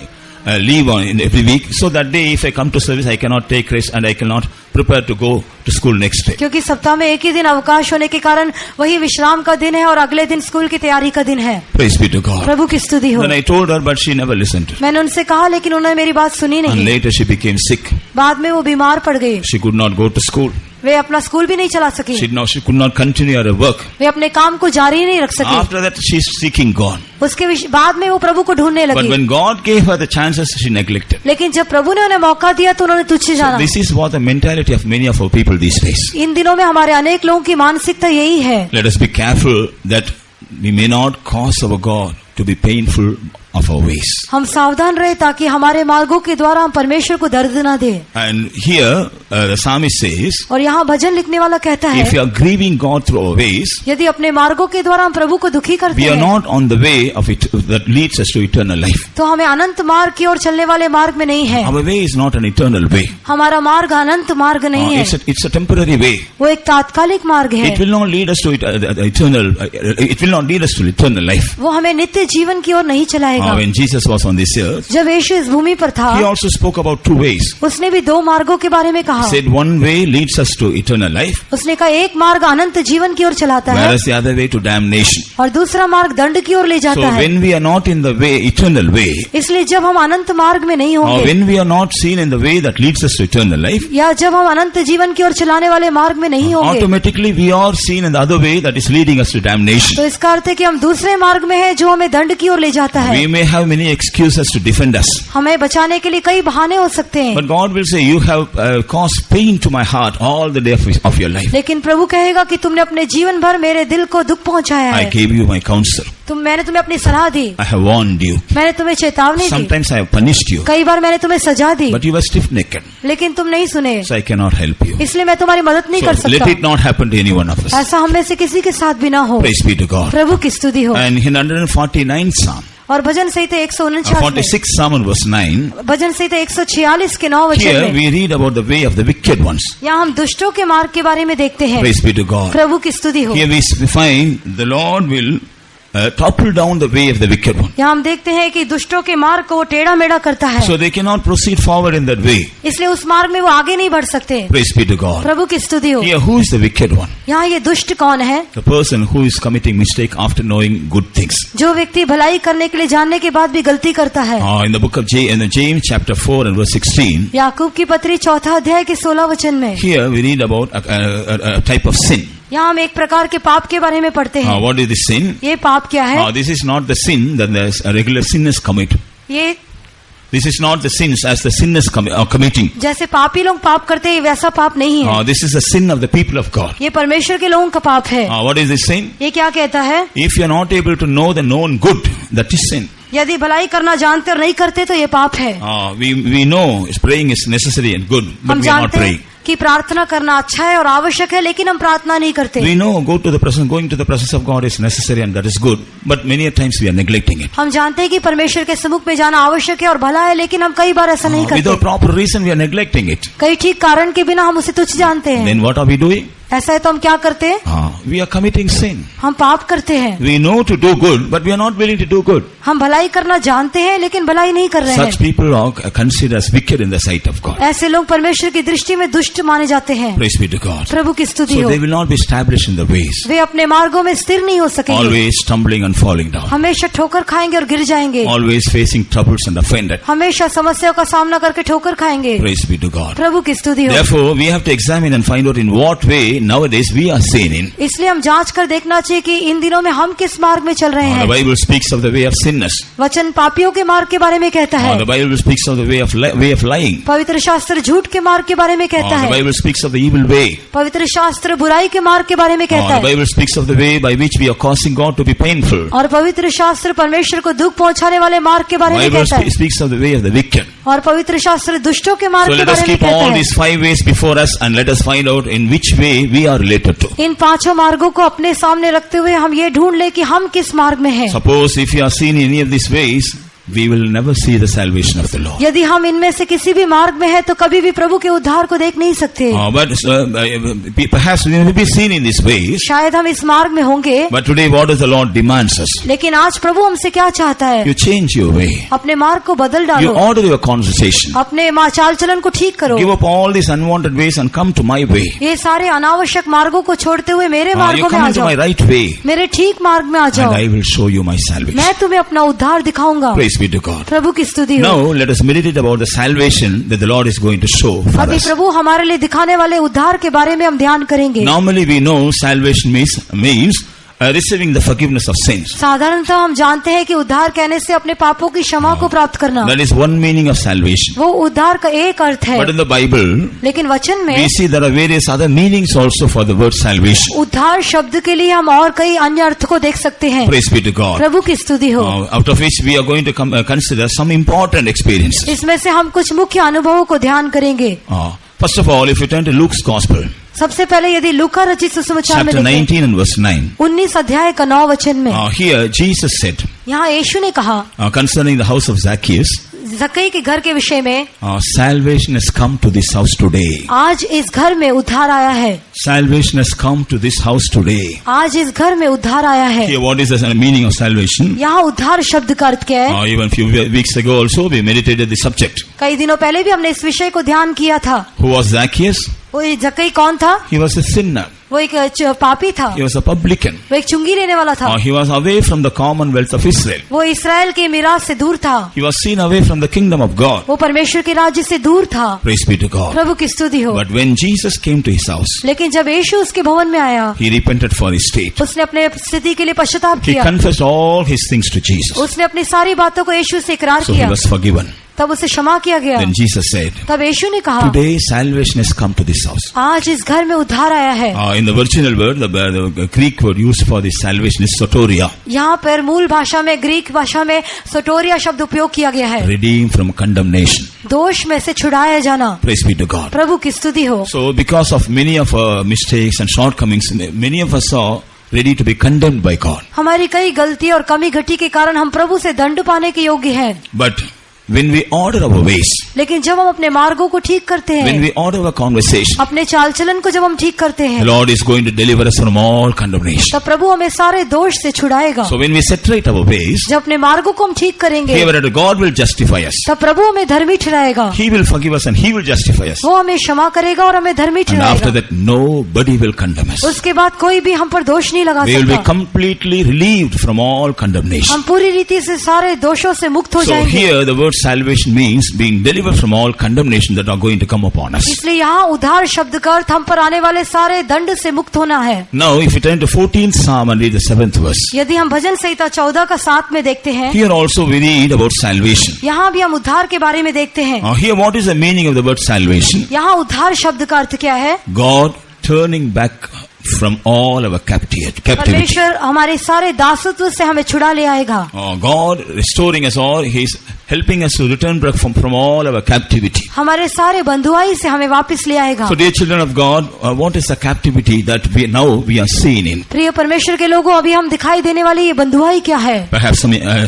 leave in every week. So that day if I come to service I cannot take rest and I cannot prepare to go to school next day. क्योंकि सप्ताह में एक ही दिन अवकाश होने के कारण वही विश्राम का दिन है और अगले दिन स्कूल की तैयारी का दिन है। Praise be to God. प्रभु की स्तुति हो। Then I told her, but she never listened. मैंने उनसे कहा लेकिन उन्होंने मेरी बात सुनी And नहीं। later she became sick. बाद में वो बीमार पड़ गई। She could not go to school. वे अपना स्कूल भी नहीं चला सकी, She could not continue her work. वे अपने काम को जारी नहीं रख सकी। After that, she is seeking God. उसके बाद में वो प्रभु को ढूंढने But लगी, when God gave her the chances, she neglected. लेकिन जब प्रभु ने उन्हें मौका दिया तो उन्होंने तुच्छ जाना। This is what the mentality of many of our people these days. इन दिनों में हमारे अनेक लोगों की मानसिकता यही है। Let us be careful that we may not cause our God to be painful of our ways. हम सावधान रहे ताकि हमारे मार्गों के द्वारा हम परमेश्वर को दर्द न दें। And here the psalmist says, और यहाँ भजन लिखने वाला कहता if है, you are grieving God through our ways, यदि अपने मार्गों के द्वारा हम प्रभु को दुखी करते we are हैं not on the way of it that leads us to eternal life. तो हमें अनंत मार्ग की ओर चलने वाले मार्ग में नहीं है। Our way is not an eternal way. हमारा मार्ग अनंत मार्ग नहीं है, It's a temporary way. वो एक तात्कालिक मार्ग है। It will not lead us to eternal. It will not lead us to eternal life. वो हमें नित्य जीवन की ओर नहीं चलाएगा। When Jesus was on this earth, जब यीशु इस भूमि पर था, he also spoke about two ways. उसने भी दो मार्गों के बारे में कहा। He said one way leads us to eternal life, उसने कहा एक मार्ग अनंत जीवन की ओर चलाता है whereas the other way to damnation. और दूसरा मार्ग दंड की ओर ले So जाता है। when we are not in the way, eternal way, इसलिए जब हम अनंत मार्ग में नहीं or होंगे when we are not seen in the way that leads us to eternal life, या जब हम अनंत जीवन की ओर चलाने वाले मार्ग में नहीं होंगे automatically we are seen in the other way that is leading us to damnation. तो इसका अर्थ है कि हम दूसरे मार्ग में हैं जो हमें दंड की ओर ले जाता है। We may have many excuses to defend us, हमें बचाने के लिए कई बहाने हो सकते हैं, but God will say, you have caused pain to my heart all the day of your life. लेकिन प्रभु कहेगा कि तुमने अपने जीवन भर मेरे दिल को दुख पहुंचाया I है। gave you my counsel. मैंने तुम्हें अपनी सलाह दी, I have warned you. मैंने तुम्हें चेतावनी दी, Sometimes I have punished you, कई बार मैंने तुम्हें सजा दी, but you were stiff-necked, लेकिन तुम नहीं सुने, so I cannot help you. इसलिए मैं तुम्हारी मदद नहीं कर So let सकता। it not happen to any one of us. ऐसा हम में से किसी के साथ भी ना हो। Praise be to God. प्रभु की स्तुति हो। And in 149 Psalm, और भजन संहिता 149 46 Psalm and verse 9, भजन संहिता 146 के 9 वचन here में we read about the way of the wicked ones. यहाँ हम दुष्टों के मार्ग के बारे में देखते हैं। Praise be to God. प्रभु की स्तुति हो। Here we find the Lord will topple down the way of the wicked one. यहाँ हम देखते हैं कि दुष्टों के मार्ग को वो टेढ़ा मेढ़ा करता है, So they cannot proceed forward in that way. इसलिए उस मार्ग में वो आगे नहीं बढ़ सकते। Praise be to God. प्रभु की स्तुति हो। Here, who is the wicked one? यहाँ ये दुष्ट कौन है? The person who is committing mistake after knowing good things. जो व्यक्ति भलाई करने के लिए जानने के बाद भी गलती करता है। In the book of James chapter 4 and verse 16, याकूब की पत्री 4 अध्याय के 16 वचन में here we read about a type of sin. यहाँ हम एक प्रकार के पाप के बारे में पढ़ते हैं। What is the sin? ये पाप क्या है? This is not the sin that a regular sinners commit. ये This is not the sins as the sinners are committing. जैसे पापी लोग पाप करते हैं वैसा पाप नहीं है। This is the sin of the people of God. ये परमेश्वर के लोगों का पाप है। What is this sin? ये क्या कहता है? If you are not able to know the known good, that is sin. यदि भलाई करना जानते और नहीं करते तो ये पाप है। We know praying is necessary and good, but हम we are not जानते praying. हैं कि प्रार्थना करना अच्छा है और आवश्यक है, लेकिन हम प्रार्थना नहीं करते। We know going to the presence of God is necessary and that is good, but many a times we are neglecting it. हम जानते हैं कि परमेश्वर के सम्मुख में जाना आवश्यक है और भला है, लेकिन हम कई बार ऐसा नहीं करते। Without proper reason we are neglecting it. कई ठीक कारण के बिना हम उसे तुच्छ जानते हैं। Then what are we doing? ऐसा है तो हम क्या करते हैं? We are committing sin. हम पाप करते हैं। We know to do good, but we are not willing to do good. हम भलाई करना जानते हैं लेकिन भलाई नहीं कर रहे हैं। Such people are considered as wicked in the sight of God. ऐसे लोग परमेश्वर की दृष्टि में दुष्ट माने जाते हैं। Praise be to God. प्रभु की स्तुति So हो। they will not be established in the ways. वे अपने मार्गों में स्थिर नहीं हो सकेंगे। Always stumbling and falling down. हमेशा ठोकर खाएंगे और गिर जाएंगे। Always facing troubles and offended. हमेशा समस्याओं का सामना करके ठोकर खाएंगे। Praise be to God. प्रभु की स्तुति हो। Therefore, we have to examine and find out in what way nowadays we are sinning. इसलिए हम जांच कर देखना चाहिए कि इन दिनों में हम किस मार्ग में चल रहे The हैं। Bible speaks of the way of sinners. वचन पापियों के मार्ग के बारे में कहता है। The Bible speaks of the way of lying. पवित्र शास्त्र झूठ के मार्ग के बारे में कहता The है। Bible speaks of the evil way. पवित्र शास्त्र बुराई के मार्ग के बारे में कहता The है। Bible speaks of the way by which we are causing God to be painful. और पवित्र शास्त्र परमेश्वर को दुख पहुंचाने वाले मार्ग के बारे में Bible कहता है। speaks of the way of the wicked. और पवित्र शास्त्र दुष्टों के मार्ग So के let us बारे में keep कहता all है। these 5 ways before us and let us find out in which way we are related to. इन 5 मार्गों को अपने सामने रखते हुए हम ये ढूंढ ले कि हम किस मार्ग में हैं। Suppose if you are seen in any of these ways, we will never see the salvation of the Lord. यदि हम इनमें से किसी भी मार्ग में हैं तो कभी भी प्रभु के उद्धार को देख नहीं सकते। But perhaps we will be seen in these ways. शायद हम इस मार्ग में होंगे, But today what does the Lord demands us? लेकिन आज प्रभु हमसे क्या चाहता है? You change your way. अपने मार्ग को बदल You डालो, order your conversation. अपने चाल चलन को ठीक करो। Give up all these unwanted ways and come to my way. ये सारे अनावश्यक मार्गों को छोड़ते हुए मेरे You मार्गों में come आ into my जाओ, right way मेरे ठीक मार्ग में आ and जाओ, I will show you my salvation. मैं तुम्हें अपना उद्धार दिखाऊंगा। Praise be to God. प्रभु की स्तुति हो। Now let us meditate about the salvation that the Lord is going to show for अभी us. प्रभु हमारे लिए दिखाने वाले उद्धार के बारे में हम ध्यान करेंगे। Normally we know salvation means receiving the forgiveness of sins. साधारणतः हम जानते हैं कि उद्धार कहने से अपने पापों की क्षमा को प्राप्त करना, That is one meaning of salvation. वो उद्धार का एक अर्थ है। But in the Bible, लेकिन वचन में we see there are various other meanings also for the word salvation. उद्धार शब्द के लिए हम और कई अन्य अर्थ को देख सकते हैं। Praise be to God. प्रभु की स्तुति हो। Out of which we are going to consider some important experiences. इसमें से हम कुछ मुख्य अनुभवों को ध्यान करेंगे। First of all, if you turn to Luke's Gospel, सबसे पहले यदि लूका रचित सुसमाचार में chapter देखें 19 and verse 9, 19 अध्याय का 9 वचन में here Jesus said यहाँ यीशु ने कहा concerning the house of Zacchaeus, जक्कई के घर के विषय में, salvation has come to this house today. आज इस घर में उद्धार आया है। Salvation has come to this house today. आज इस घर में उद्धार आया है। Here, what is the meaning of salvation? यहाँ उद्धार शब्द का अर्थ क्या है? Even few weeks ago also we meditated the subject. कई दिनों पहले भी हमने इस विषय को ध्यान किया था। Who was Zacchaeus? वो जक्कई कौन था? He was a sinner. वो एक पापी था। He was a publican. वो एक चुंगी लेने वाला था। He was away from the commonwealth of Israel. वो इस्राएल के मिराज से दूर था। He was seen away from the kingdom of God. वो परमेश्वर के राज्य से दूर था। Praise be to God. प्रभु की स्तुति हो। But when Jesus came to his house, लेकिन जब यीशु उसके भवन में आया, he repented for his state. उसने अपने स्थिति के लिए पश्चाताप He किया। confessed all his things to Jesus. उसने अपनी सारी बातों को यीशु से इकरार So he किया, was forgiven. तब उसे क्षमा किया गया। Then Jesus said, तब यीशु ने कहा, today salvation has come to this house. आज इस घर में उद्धार आया है। In the original word, the Greek word used for this salvation is soteria. यहाँ पर मूल भाषा में, ग्रीक भाषा में सोटोरिया शब्द उपयोग किया गया है। Redeemed from condemnation. दोष में से छुड़ाया जाना। Praise be to God. प्रभु की स्तुति हो। So because of many of our mistakes and shortcomings, many of us are ready to be condemned by God. हमारी कई गलती और कमी घटी के कारण हम प्रभु से दंड पाने के योग्य हैं। But when we order our ways, लेकिन जब हम अपने मार्गों को ठीक करते when हैं, we order our conversation, अपने चाल चलन को जब हम ठीक करते the हैं, Lord is going to deliver us from all condemnation. तब प्रभु हमें सारे दोष से छुड़ाएगा। So when we set right our ways, जब अपने मार्गों को हम ठीक करेंगे, God will justify us. तब प्रभु हमें धर्मी ठहराएगा। He will forgive us and He will justify us. वो हमें क्षमा करेगा और हमें धर्मी And after ठहराएगा। that, nobody will condemn us. उसके बाद कोई भी हम पर दोष नहीं लगा We will be सकता। completely relieved from all condemnation. हम पूरी रीति से सारे दोषों से मुक्त हो So जाएंगे। here the word salvation means being delivered from all condemnation that are going to come upon us. इसलिए यहाँ उद्धार शब्द का अर्थ हम पर आने वाले सारे दंड से मुक्त होना है। Now if you turn to 14th Psalm and read the 7th verse, यदि हम भजन संहिता 14 का 7 में देखते हैं, here also we read about salvation. यहाँ भी हम उद्धार के बारे में देखते हैं। Here what is the meaning of the word salvation? यहाँ उद्धार शब्द का अर्थ क्या है? God turning back from all our captivity. परमेश्वर हमारे सारे दासत्व से हमें छुड़ा ले आएगा। God restoring us all. He is helping us to return back from all our captivity. हमारे सारे बंधुआई से हमें वापस ले आएगा। So dear children of God, what is the captivity that we are seen in? प्रिय परमेश्वर के लोगों, अभी हम दिखाई देने वाली ये बंधुआई क्या है? Perhaps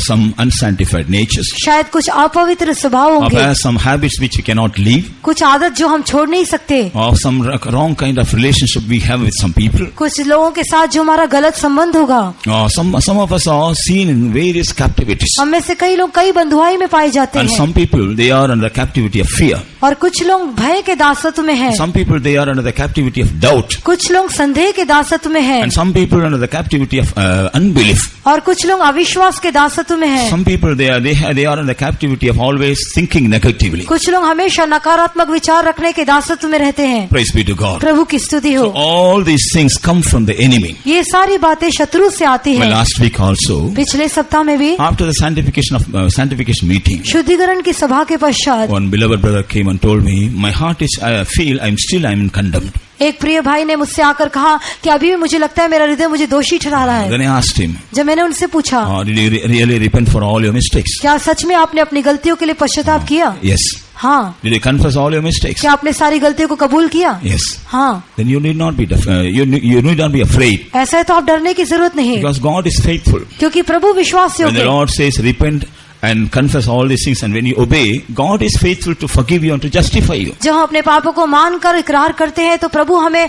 some unsanctified natures. शायद कुछ अपवित्र स्वभाव Or होंगे, perhaps some habits which we cannot leave. कुछ आदत जो हम छोड़ नहीं सकते, Or some wrong kind of relationship we have with some people. कुछ लोगों के साथ जो हमारा गलत संबंध होगा। Or some of us are seen in various captivities. हम में से कई लोग कई बंधुआई में पाए जाते And हैं, some people, they are under the captivity of fear. और कुछ लोग भय के दासत्व में हैं, Some people, they are under the captivity of doubt. कुछ लोग संदेह के दासत्व में हैं, And some people under the captivity of unbelief. और कुछ लोग अविश्वास के दासत्व में हैं। Some people, they are under the captivity of always thinking negatively. कुछ लोग हमेशा नकारात्मक विचार रखने के दासत्व में रहते हैं। Praise be to God. प्रभु की स्तुति हो। So all these things come from the enemy. ये सारी बातें शत्रु से आती Well, हैं। last week also, पिछले सप्ताह में भी after the sanctification meeting, शुद्धिकरण की सभा के पश्चात one beloved brother came and told me, my heart is, I feel I'm condemned. एक प्रिय भाई ने मुझसे आकर कहा कि अभी भी मुझे लगता है मेरा हृदय मुझे दोषी ठहरा रहा है। Then I asked him, जब मैंने उनसे पूछा, did you really repent for all your mistakes? क्या सच में आपने अपनी गलतियों के लिए पश्चाताप किया? Yes. हाँ। Did you confess all your mistakes? क्या आपने सारी गलतियों को कबूल किया? Yes. हाँ। Then you need not be you need not be afraid, ऐसा है तो आप डरने की जरूरत नहीं, because God is faithful. क्योंकि प्रभु विश्वास When the योग्य। Lord says repent and confess all these things, and when you obey, God is faithful to forgive you and to justify you. जब हम अपने पापों को मानकर इकरार करते हैं तो प्रभु हमें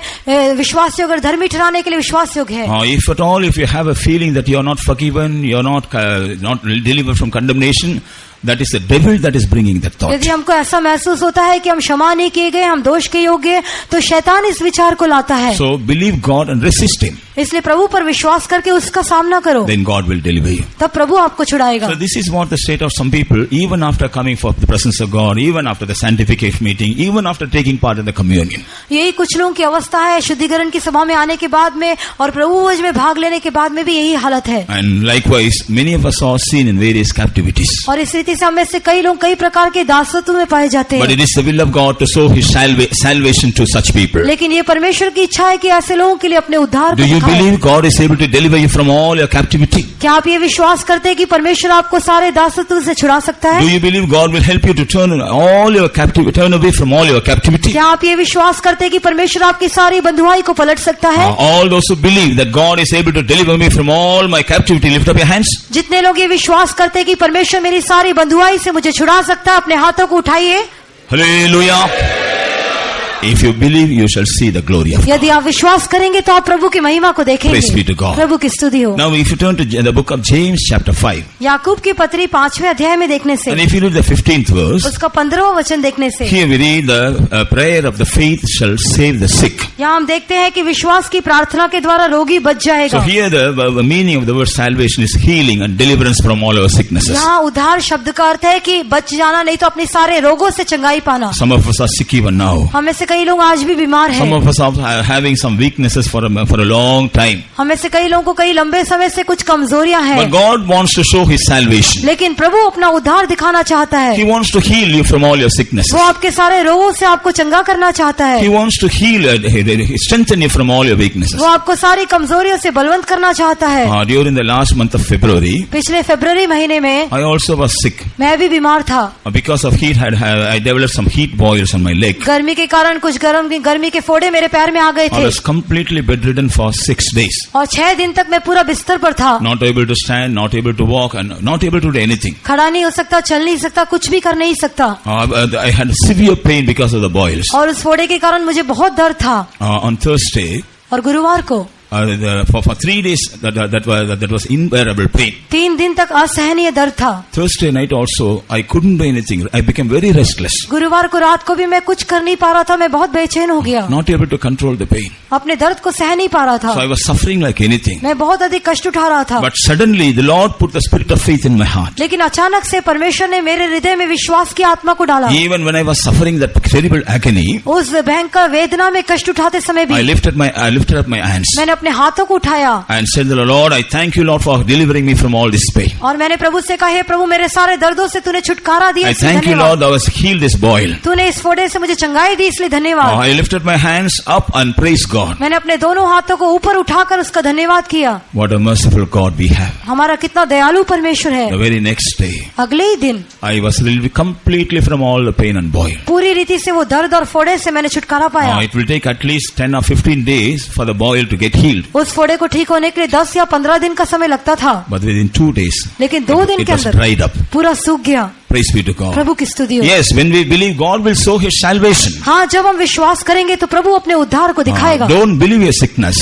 विश्वास योग्य और धर्मी ठहराने के लिए विश्वास योग्य है। If at all, if you have a feeling that you are not forgiven, you are not delivered from condemnation, that is the devil that is bringing that thought. यदि हमको ऐसा महसूस होता है कि हम क्षमा नहीं किए गए, हम दोष के योग्य, तो शैतान इस विचार को लाता है। So believe God and resist him. इसलिए प्रभु पर विश्वास करके उसका सामना करो, then God will deliver you. तब प्रभु आपको छुड़ाएगा। So this is what the state of some people, even after coming for the presence of God, even after the sanctification meeting, even after taking part in the communion. यही कुछ लोगों की अवस्था है शुद्धिकरण की सभा में आने के बाद में और प्रभु भोज में भाग लेने के बाद में भी यही हालत है। And likewise, many of us are seen in various captivities. और इस रीति से हमें से कई लोग कई प्रकार के दासत्व में पाए जाते But हैं, it is the will of God to show His salvation to such people. लेकिन ये परमेश्वर की इच्छा है कि ऐसे लोगों के लिए अपने उद्धार Do को you दिखाए। believe God is able to deliver you from all your captivity? क्या आप ये विश्वास करते हैं कि परमेश्वर आपको सारे दासत्व से छुड़ा सकता Do है? you believe God will help you to turn away from all your captivity? क्या आप ये विश्वास करते हैं कि परमेश्वर आपकी सारी बंधुआई को पलट सकता है? All those who believe that God is able to deliver me from all my captivity, lift up your hands. जितने लोग ये विश्वास करते हैं कि परमेश्वर मेरी सारी बंधुआई से मुझे छुड़ा सकता है, अपने हाथों को उठाइए। Hallelujah. If you believe, you shall see the glory of God. यदि आप विश्वास करेंगे तो आप प्रभु की महिमा को Praise be देखेंगे। to God. प्रभु की स्तुति हो। Now, if you turn to the book of James, chapter 5, याकूब की पत्री 5वें अध्याय में देखने से, and if you read the 15th verse, उसका 15वां वचन देखने से, here we read the prayer of the faith shall save the sick. यहाँ हम देखते हैं कि विश्वास की प्रार्थना के द्वारा रोगी बच So जाएगा। here the meaning of the word salvation is healing and deliverance from all our sicknesses. यहाँ उद्धार शब्द का अर्थ है कि बच जाना, नहीं तो अपने सारे रोगों से चंगाई पाना। Some of us are sick even now. हमें से कई लोग आज भी बीमार Some हैं। of us are having some weaknesses for a long time. हमें से कई लोगों को कई लंबे समय से कुछ कमजोरियां हैं, But God wants to show His salvation. लेकिन प्रभु अपना उद्धार दिखाना चाहता He है। wants to heal you from all your sicknesses. वो आपके सारे रोगों से आपको चंगा करना चाहता He है। wants to heal, strengthen you from all your weaknesses. वो आपको सारी कमजोरियों से बलवंत करना चाहता है। During the last month of February, पिछले फरवरी महीने में I also was sick. मैं भी बीमार था। Because of heat, I developed some heat boils on my leg. गर्मी के कारण कुछ गर्मी के फोड़े मेरे पैर में आ गए I थे was completely bedridden for 6 days. और 6 दिन तक मैं पूरा बिस्तर पर था। Not able to stand, not able to walk, and not able to do anything. खड़ा नहीं हो सकता, चल नहीं सकता, कुछ भी कर नहीं सकता। I had severe pain because of the boils. और उस फोड़े के कारण मुझे बहुत दर्द था। On Thursday, और गुरुवार को for 3 days, that was unbearable pain. 3 दिन तक असहनीय दर्द था। Thursday night also, I couldn't do anything. I became very restless. गुरुवार को रात को भी मैं कुछ कर नहीं पा रहा था, मैं बहुत बेचैन हो गया, Not able to control the pain. अपने दर्द को सह नहीं पा रहा So I था, was suffering like anything. मैं बहुत अधिक कष्ट उठा रहा था। But suddenly the Lord put the spirit of faith in my heart. लेकिन अचानक से परमेश्वर ने मेरे हृदय में विश्वास की आत्मा को डाला। Even when I was suffering that terrible agony, उस भयंकर वेदना में कष्ट उठाते समय I भी lifted up my hands मैंने अपने हाथों को उठाया and said, Lord, I thank you, Lord, for delivering me from all this pain. और मैंने प्रभु से कहा, हे प्रभु, मेरे सारे दर्दों से तूने छुटकारा दिया, I इसलिए thank you, धन्यवाद। Lord, thou hast healed this boil. तूने इस फोड़े से मुझे चंगाई दी, इसलिए धन्यवाद। I lifted my hands up and praised God. मैंने अपने दोनों हाथों को ऊपर उठाकर उसका धन्यवाद किया। What a merciful God we have. हमारा कितना दयालु परमेश्वर है। The very next day, अगले ही दिन I was relieved completely from all the pain and boil. पूरी रीति से वो दर्द और फोड़े से मैंने छुटकारा पाया। It will take at least 10 or 15 days for the boil to get healed. उस फोड़े को ठीक होने के लिए 10 या 15 दिन का समय लगता था, But within 2 days, लेकिन 2 दिन it के was अंदर dried up. पूरा सूख गया। Praise be to God. प्रभु की स्तुति हो। Yes, when we believe, God will show His salvation. हाँ, जब हम विश्वास करेंगे तो प्रभु अपने उद्धार को दिखाएगा। Don't believe your sickness.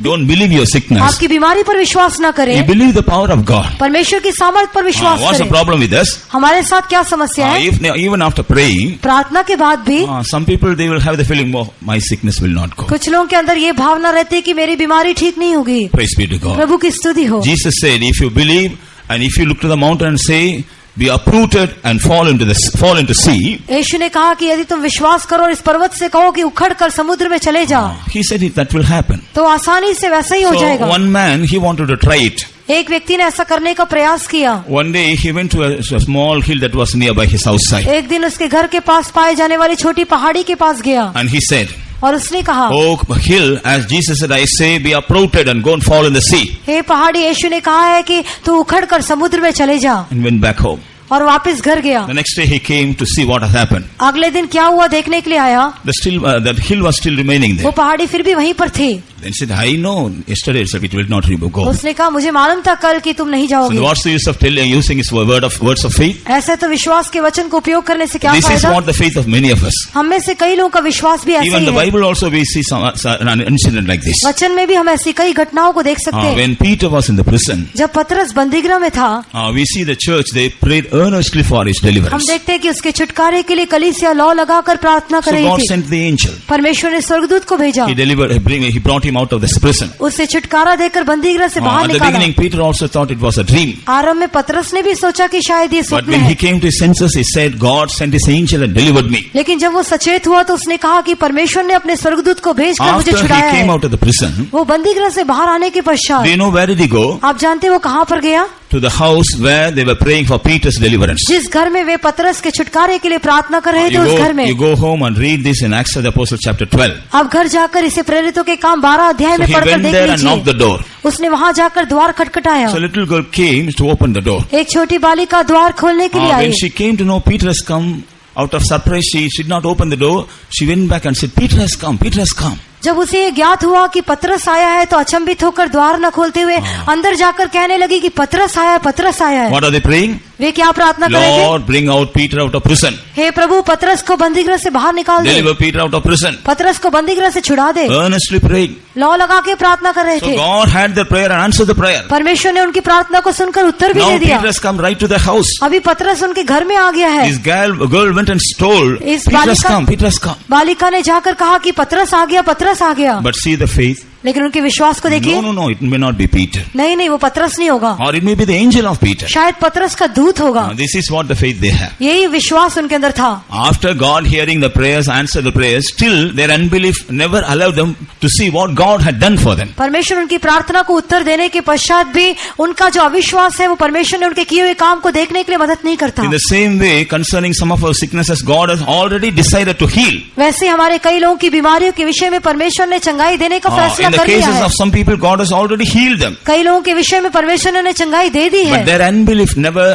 Don't believe your sickness. आपकी बीमारी पर विश्वास न You करें, believe the power of God. परमेश्वर की सामर्थ पर विश्वास What's the करें। problem with us? हमारे साथ क्या समस्या है? Even after praying, प्रार्थना के बाद भी some people they will have the feeling, oh, my sickness will not go. कुछ लोगों के अंदर ये भावना रहती है कि मेरी बीमारी ठीक नहीं होगी। Praise be to God. प्रभु की स्तुति हो। Jesus said, if you believe and if you look to the mountain and say, be uprooted and fall into sea. यीशु ने कहा कि यदि तुम विश्वास करो और इस पर्वत से कहो कि उखड़ कर समुद्र में चले जाओ, He said that will happen. तो आसानी से वैसा ही हो So जाएगा। one man, he wanted to try it. एक व्यक्ति ने ऐसा करने का प्रयास किया। One day he went to a small hill that was nearby his house side. एक दिन उसके घर के पास पाए जाने वाली छोटी पहाड़ी के पास गया And he said, और उसने कहा, oh hill, as Jesus said, I say, be uprooted and go and fall in the sea. हे पहाड़ी, यीशु ने कहा है कि तू उखड़ कर समुद्र में चले जा, And went back home. और वापस घर गया। The next day he came to see what had happened. अगले दिन क्या हुआ देखने के लिए आया, That hill was still remaining वो there. पहाड़ी फिर भी वहीं पर थी। Then he said, I know yesterday itself it will not go. उसने कहा, मुझे मालूम था कल कि तुम नहीं So जाओगे। what's the use of using his words of faith? ऐसे तो विश्वास के वचन को उपयोग करने से क्या This is फायदा? what the faith of many of us. हम में से कई लोगों का विश्वास भी ऐसा Even ही the है। Bible also we see an incident like this. वचन में भी हम ऐसी कई घटनाओं को देख सकते हैं। When Peter was in the prison, जब पतरस बंदीगृह में था, we see the church, they prayed earnestly for his हम deliverance. देखते हैं कि उसके छुटकारे के लिए कलीसिया लौ लगाकर प्रार्थना कर So रही God थी। sent the angel. परमेश्वर ने स्वर्गदूत को भेजा, He brought him out of this prison. उससे छुटकारा देकर बंदीगृह से बाहर At the निकाला। beginning, Peter also thought it was a dream. आरंभ में पतरस ने भी सोचा कि शायद ये But स्वप्न when he है, came to his senses, he said, God sent his angel and delivered me. लेकिन जब वो सचेत हुआ तो उसने कहा कि परमेश्वर ने अपने स्वर्गदूत को भेजकर मुझे After he छुड़ाया came है। out of the prison, वो बंदीगृह से बाहर आने के पश्चात, do you know where did he go? आप जानते हैं वो कहाँ पर गया? To the house where they were praying for Peter's deliverance. जिस घर में वे पतरस के छुटकारे के लिए प्रार्थना कर रहे थे, उस घर में। You go home and read this in Acts of the Apostles chapter 12. अब घर जाकर इसे प्रेरितों के काम 12 अध्याय So में he पढ़कर went देख there and knocked the लीजिए। door. उसने वहाँ जाकर द्वार खटखटाया। So a little girl came to open the door. एक छोटी बालिका द्वार खोलने के लिए आई। When she came to know Peter has come, out of surprise, she did not open the door. She went back and said, Peter has come, Peter has come. जब उसे ये ज्ञात हुआ कि पतरस आया है तो अचंभित होकर द्वार न खोलते हुए अंदर जाकर कहने लगी कि पतरस आया है, पतरस आया है। What are they praying? वे क्या प्रार्थना कर रहे थे? Lord, bring out Peter out of prison. हे प्रभु, पतरस को बंदीगृह से बाहर निकाल दे, Deliver Peter out of prison. पतरस को बंदीगृह से छुड़ा दे। Earnestly praying. लौ लगा के प्रार्थना कर रहे So थे। God had the prayer and answered the prayer. परमेश्वर ने उनकी प्रार्थना को सुनकर उत्तर भी Now दे दिया। Peter has come right to the house. अभी पतरस उनके घर में आ गया है। This girl went and told, इस Peter has बालिका- come, Peter has come. बालिका ने जाकर कहा कि पतरस आ गया, पतरस आ गया। But see the faith. लेकिन उनके विश्वास को देखिए। No, it may not be Peter. नहीं, वो पतरस नहीं होगा, Or it may be the angel of Peter. शायद पतरस का दूत होगा। Now, this is what the faith they have. यही विश्वास उनके अंदर था। After God hearing the prayers, answer the prayers, still their unbelief never allowed them to see what God had done for them. परमेश्वर उनकी प्रार्थना को उत्तर देने के पश्चात भी उनका जो अविश्वास है वो परमेश्वर ने उनके किए हुए काम को देखने के लिए मदद नहीं करता। In the same way, concerning some of our sicknesses, God has already decided to heal. वैसे हमारे कई लोगों की बीमारियों के विषय में परमेश्वर ने चंगाई देने का फैसला In the कर लिया cases है। of some people, God has already healed them. कई लोगों के विषय में परमेश्वर ने उन्हें चंगाई दे दी है, But their unbelief never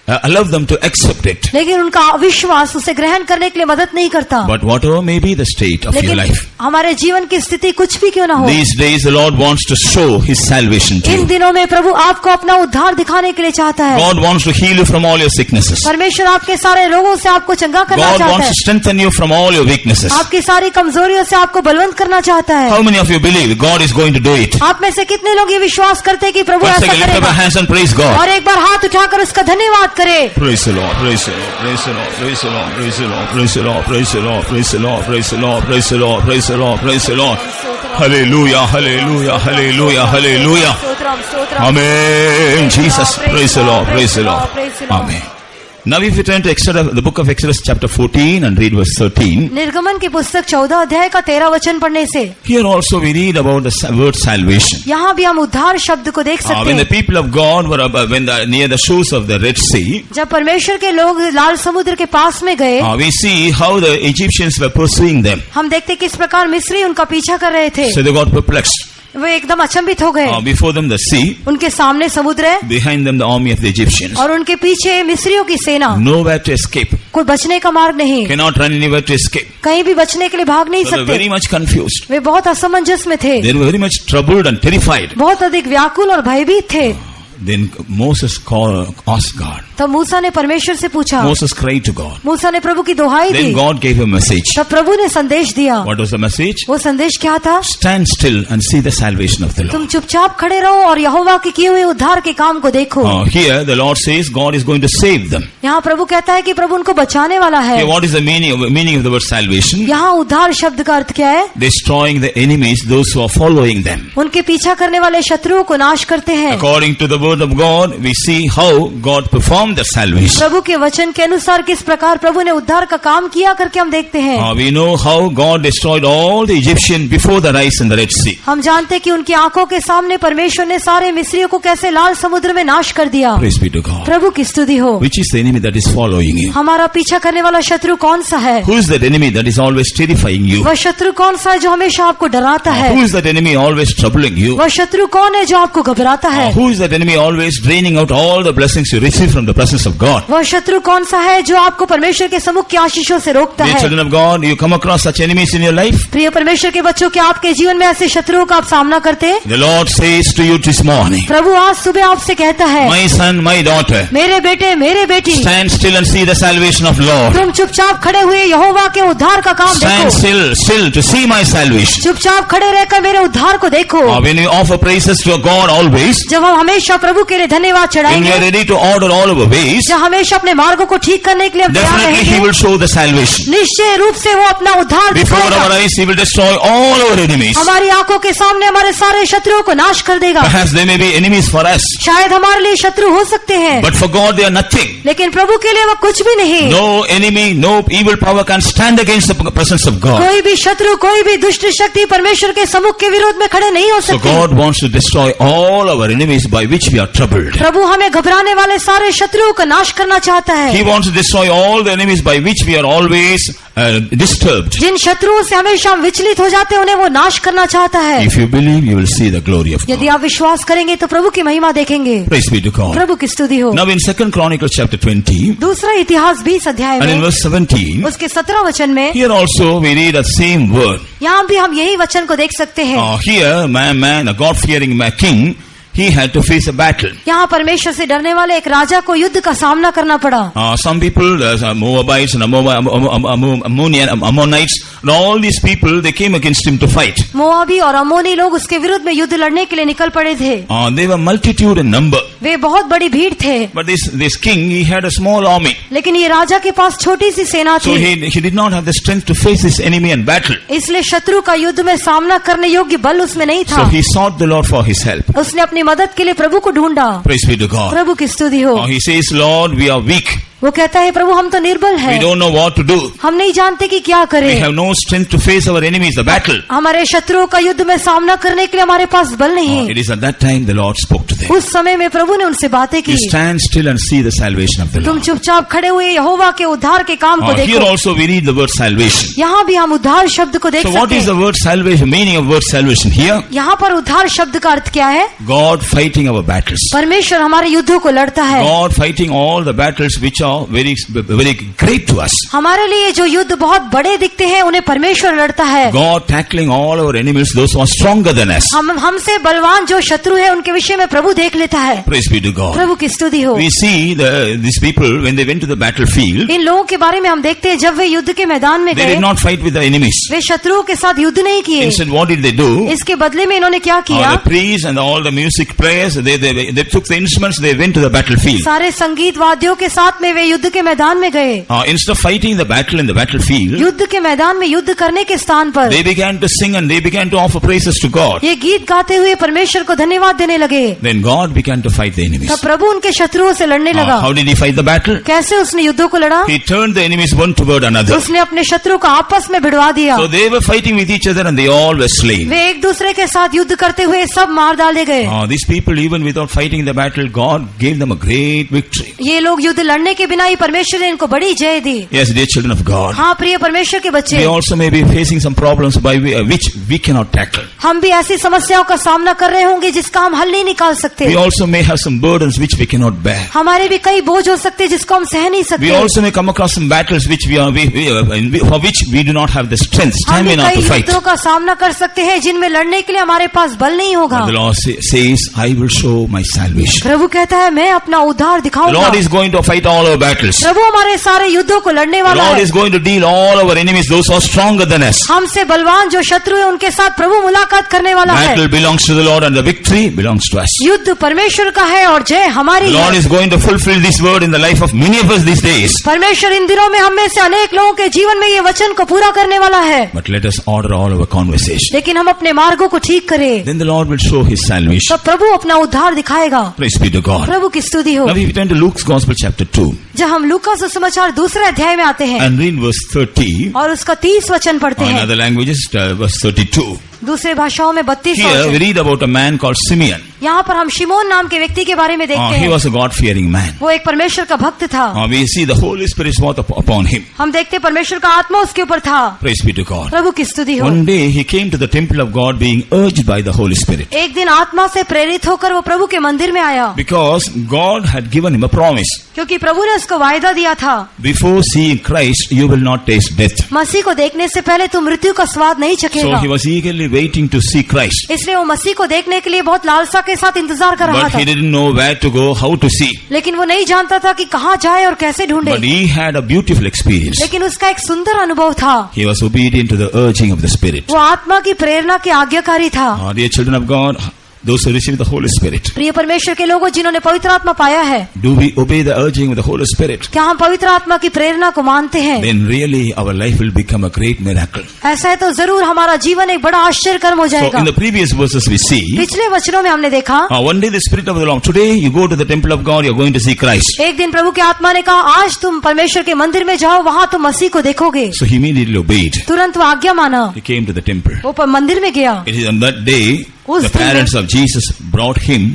allowed them to accept it. लेकिन उनका अविश्वास उसे ग्रहण करने के लिए मदद नहीं करता। But whatever may be the state of your लेकिन life, हमारे जीवन की स्थिति कुछ भी क्यों ना हो, these days the Lord wants to show His salvation to in you. दिनों में प्रभु आपको अपना उद्धार दिखाने के लिए चाहता है। God wants to heal you from all your sicknesses. परमेश्वर आपके सारे रोगों से आपको चंगा करना God चाहता wants है, to strengthen you from all your weaknesses. आपकी सारी कमजोरियों से आपको बलवंत करना चाहता है। How many of you believe God is going to do it? आप में से कितने लोग ये विश्वास करते हैं कि प्रभु Once ऐसा again, lift up your करेगा? hands and praise God. और एक बार हाथ उठाकर उसका धन्यवाद करें। Praise the Lord, praise the Lord, praise the Lord, praise the Lord, praise the Lord, praise the Lord, praise the Lord, praise the Lord, praise the Lord, praise the Lord, praise the Lord, praise the Lord. Hallelujah, hallelujah, hallelujah, hallelujah. Amen. Jesus, praise the Lord, praise the Lord. Amen. Now if you turn to Exodus, the book of Exodus chapter 14 and read verse 13. निर्गमन की पुस्तक 14 अध्याय का 13 वचन पढ़ने से Here also we read about the word salvation. यहाँ भी हम उद्धार शब्द को देख सकते When the हैं। people of God were near the shores of the Red Sea, जब परमेश्वर के लोग लाल समुद्र के पास में गए, we see how the Egyptians were pursuing them. हम देखते किस प्रकार मिस्री उनका पीछा कर रहे थे। So they got perplexed. वे एकदम अचंभित हो गए। Before them the sea, उनके सामने समुद्र है behind them the army of the Egyptians. और उनके पीछे मिस्रियों की सेना। Nowhere to escape. कोई बचने का मार्ग नहीं, Cannot run anywhere to escape. कहीं भी बचने के लिए भाग नहीं They were सकते। very much confused. वे बहुत असमंजस में थे, They were very much troubled and terrified. बहुत अधिक व्याकुल और भयभीत थे। Then Moses asked God. तब मूसा ने परमेश्वर से पूछा, Moses cried to God. मूसा ने प्रभु की दुहाई दी। Then God gave a message. तब प्रभु ने संदेश दिया। What was the message? वो संदेश क्या था? Stand still and see the salvation of the तुम Lord. चुपचाप खड़े रहो और यहोवा के किए हुए उद्धार के काम को देखो। Here the Lord says God is going to save them. यहाँ प्रभु कहता है कि प्रभु उनको बचाने वाला है। Here, what is the meaning of the word salvation? यहाँ उद्धार शब्द का अर्थ क्या है? Destroying the enemies, those who are following them. उनके पीछा करने वाले शत्रुओं को नाश करते हैं। According to the word of God, we see how God performed the salvation. प्रभु के वचन के अनुसार किस प्रकार प्रभु ने उद्धार का काम किया करके हम देखते हैं। We know how God destroyed all the Egyptians before the rise in the Red Sea. हम जानते कि उनकी आंखों के सामने परमेश्वर ने सारे मिस्रियों को कैसे लाल समुद्र में नाश कर दिया। Praise be to God. प्रभु की स्तुति हो। Which is the enemy that is following you? हमारा पीछा करने वाला शत्रु कौन सा है? Who is that enemy that is always terrifying you? वह शत्रु कौन सा है जो हमेशा आपको डराता है? Who is that enemy always troubling you? वह शत्रु कौन है जो आपको घबराता है? Who is that enemy always draining out all the blessings you receive from the presence of God? वह शत्रु कौन सा है जो आपको परमेश्वर के सम्मुख की आशीषों से रोकता Dear है? children of God, you come across such enemies in your life? प्रिय परमेश्वर के बच्चों, क्या आपके जीवन में ऐसे शत्रुओं का आप सामना करते हैं? The Lord says to you this morning, प्रभु आज सुबह आपसे कहता है, my son, my daughter, मेरे बेटे मेरे बेटी, stand still and see the salvation of Lord. तुम चुपचाप खड़े हुए यहोवा के उद्धार का काम Stand देखो। still to see my salvation. चुपचाप खड़े रहकर मेरे उद्धार को देखो। When we offer praises to God always, जब हम हमेशा प्रभु के लिए धन्यवाद when we चढ़ाएंगे, are ready to order all our ways, जब हमेशा अपने मार्गों को ठीक करने के लिए हम तैयार definitely He रहेंगे, will show the salvation. निश्चय रूप से वो अपना उद्धार Before our दिखाएगा। eyes, He will destroy all our enemies. हमारी आंखों के सामने हमारे सारे शत्रुओं को नाश कर देगा। Perhaps they may be enemies for us, शायद हमारे लिए शत्रु हो सकते हैं, but for God they are nothing. लेकिन प्रभु के लिए वो कुछ भी नहीं। No enemy, no evil power can stand against the presence of God. कोई भी शत्रु, कोई भी दुष्ट शक्ति परमेश्वर के सम्मुख के विरोध में खड़े नहीं हो So सकते। God wants to destroy all our enemies by which we are troubled. प्रभु हमें घबराने वाले सारे शत्रुओं का नाश करना चाहता है। He wants to destroy all the enemies by which we are always disturbed. जिन शत्रुओं से हमेशा हम विचलित हो जाते हैं, उन्हें वो नाश करना चाहता है। If you believe, you will see the glory of यदि God. आप विश्वास करेंगे तो प्रभु की महिमा देखेंगे। Praise be to God. प्रभु की स्तुति हो। Now in 2 Chronicles chapter 20 दूसरा इतिहास 20 अध्याय and in में verse 17, उसके 17 वचन में here also we read the same word. यहाँ भी हम यही वचन को देख सकते हैं। Here, a God-fearing king, he had to face a battle. यहाँ परमेश्वर से डरने वाले एक राजा को युद्ध का सामना करना पड़ा। Some people, Moabites and Ammonites, and all these people, they came against him to fight. मोआबी और अमोनी लोग उसके विरुद्ध में युद्ध लड़ने के लिए निकल पड़े थे। They were multitude in number. वे बहुत बड़ी भीड़ थे, But this king, he had a small army. लेकिन ये राजा के पास छोटी सी सेना So थी, he did not have the strength to face this enemy and battle. इसलिए शत्रु का युद्ध में सामना करने योग्य बल उसमें नहीं So था। he sought the Lord for his help. उसने अपनी मदद के लिए प्रभु को ढूंढा। Praise be to God. प्रभु की स्तुति हो। He says, Lord, we are weak. वो कहता है, प्रभु हम तो निर्बल We हैं, don't know what to do. हम नहीं जानते कि क्या We करें। have no strength to face our enemies, the battle. हमारे शत्रुओं का युद्ध में सामना करने के लिए हमारे पास बल नहीं It है। is at that time the Lord spoke to them. उस समय में प्रभु ने उनसे बातें की, You stand still and see the salvation of the तुम Lord. चुपचाप खड़े हुए यहोवा के उद्धार के काम को Here देखो। also we read the word salvation. यहाँ भी हम उद्धार शब्द को देख So what सकते is the हैं। word salvation, meaning of word salvation here? यहाँ पर उद्धार शब्द का अर्थ क्या है? God fighting our battles. परमेश्वर हमारे युद्धों को लड़ता है। God fighting all the battles which are very great to us. हमारे लिए जो युद्ध बहुत बड़े दिखते हैं, उन्हें परमेश्वर लड़ता है। God tackling all our enemies, those who are stronger than us. हमसे बलवान जो शत्रु है, उनके विषय में प्रभु देख लेता है। Praise be to God. प्रभु की स्तुति हो। We see these people when they went to the battlefield, इन लोगों के बारे में हम देखते हैं, जब वे युद्ध के मैदान में they गए, did not fight with the enemies. वे शत्रुओं के साथ युद्ध नहीं किए। Instead, what did they do? इसके बदले में इन्होंने क्या किया? All the priests and all the music players, they took the instruments, they went to the battlefield. सारे संगीत वाद्यों के साथ में वे युद्ध के मैदान में गए। Instead of fighting the battle in the battlefield, युद्ध के मैदान में युद्ध करने के स्थान पर they began to sing and they began to offer praises to God. ये गीत गाते हुए परमेश्वर को धन्यवाद देने लगे। Then God began to fight the enemies. तब प्रभु उनके शत्रुओं से लड़ने लगा। How did he fight the battle? कैसे उसने युद्धों को लड़ा? He turned the enemies one toward another. उसने अपने शत्रु को आपस में भिड़वा दिया। So they were fighting with each other and they all were slain. वे एक दूसरे के साथ युद्ध करते हुए सब मार डाले गए। These people, even without fighting the battle, God gave them a great victory. ये लोग युद्ध लड़ने के बिना ही परमेश्वर ने इनको बड़ी जय दी। Yes, dear children of God. हाँ प्रिय परमेश्वर के बच्चे, We also may be facing some problems by which we cannot tackle. हम भी ऐसी समस्याओं का सामना कर रहे होंगे जिसका हम हल नहीं निकाल सकते। We also may have some burdens which we cannot bear. हमारे भी कई बोझ हो सकते हैं जिसको हम सह नहीं We सकते। also may come across some battles which for which we do not have the strength, हम भी stamina कई to fight. युद्धों का सामना कर सकते हैं जिनमें लड़ने के लिए हमारे पास बल नहीं होगा। But the Lord says, I will show my salvation. प्रभु कहता है, मैं अपना उद्धार The दिखाऊंगा। Lord is going to fight all our battles. प्रभु हमारे सारे युद्धों को लड़ने The वाला Lord है। is going to deal all our enemies, those who are stronger than us. हमसे बलवान जो शत्रु है उनके साथ प्रभु मुलाकात करने वाला है। Battle belongs to the Lord and the victory belongs to us. युद्ध परमेश्वर का है और जय हमारी The Lord है। is going to fulfill this word in the life of many of us these days. परमेश्वर इन दिनों में हम में से अनेक लोगों के जीवन में ये वचन को पूरा करने वाला है। But let us order all our conversation. लेकिन हम अपने मार्गों को ठीक करें, Then the Lord will show His salvation. तब प्रभु अपना उद्धार दिखाएगा। Praise be to God. प्रभु की स्तुति हो। Now we turn to Luke's Gospel chapter 2 जब हम लूका सुसमाचार दूसरे अध्याय में आते हैं and read verse 30. और उसका 30 वचन पढ़ते Or in हैं, other languages, verse 32. दूसरे भाषाओं में 32 Here we वचन। read about a man called Simeon. यहाँ पर हम शिमोन नाम के व्यक्ति के बारे में देखते He हैं। was a God-fearing man. वो एक परमेश्वर का भक्त था। We see the Holy Spirit was upon him. हम देखते हैं परमेश्वर का आत्मा उसके ऊपर था। Praise be to God. प्रभु की स्तुति हो। One day he came to the temple of God being urged by the Holy Spirit. एक दिन आत्मा से प्रेरित होकर वो प्रभु के मंदिर में आया, Because God had given him a promise. क्योंकि प्रभु ने उसको वायदा दिया था, Before seeing Christ, you will not taste death. मसीह को देखने से पहले तुम मृत्यु का स्वाद नहीं So चखेगा। he was eagerly waiting to see Christ. इसलिए वो मसीह को देखने के लिए बहुत लालसा के साथ इंतजार कर रहा But था, he didn't know where to go, how to see. लेकिन वो नहीं जानता था कि कहाँ जाए और कैसे ढूंढे। But he had a beautiful experience. लेकिन उसका एक सुंदर अनुभव था, He was obedient to the urging of the Spirit. वो आत्मा की प्रेरणा के आज्ञाकारी था। Dear children of God, Those who receive the Holy Spirit. प्रिय परमेश्वर के लोगों जिन्होंने पवित्र आत्मा पाया है, Do we obey the urging of the Holy Spirit? क्या हम पवित्र आत्मा की प्रेरणा को मानते हैं? Then really our life will become a great miracle. ऐसा है तो जरूर हमारा जीवन एक बड़ा आश्चर्य कर्म हो So जाएगा। in the previous verses we see, पिछले वचनों में हमने देखा, one day the Spirit of the Lord, today you go to the temple of God, you are going to see Christ. एक दिन प्रभु के आत्मा ने कहा, आज तुम परमेश्वर के मंदिर में जाओ, वहाँ तुम मसीह को देखोगे। So he immediately obeyed. तुरंत वो आज्ञा माना, He came to the temple. वो मंदिर में गया। It is on that day उस the दिन में- parents of Jesus brought him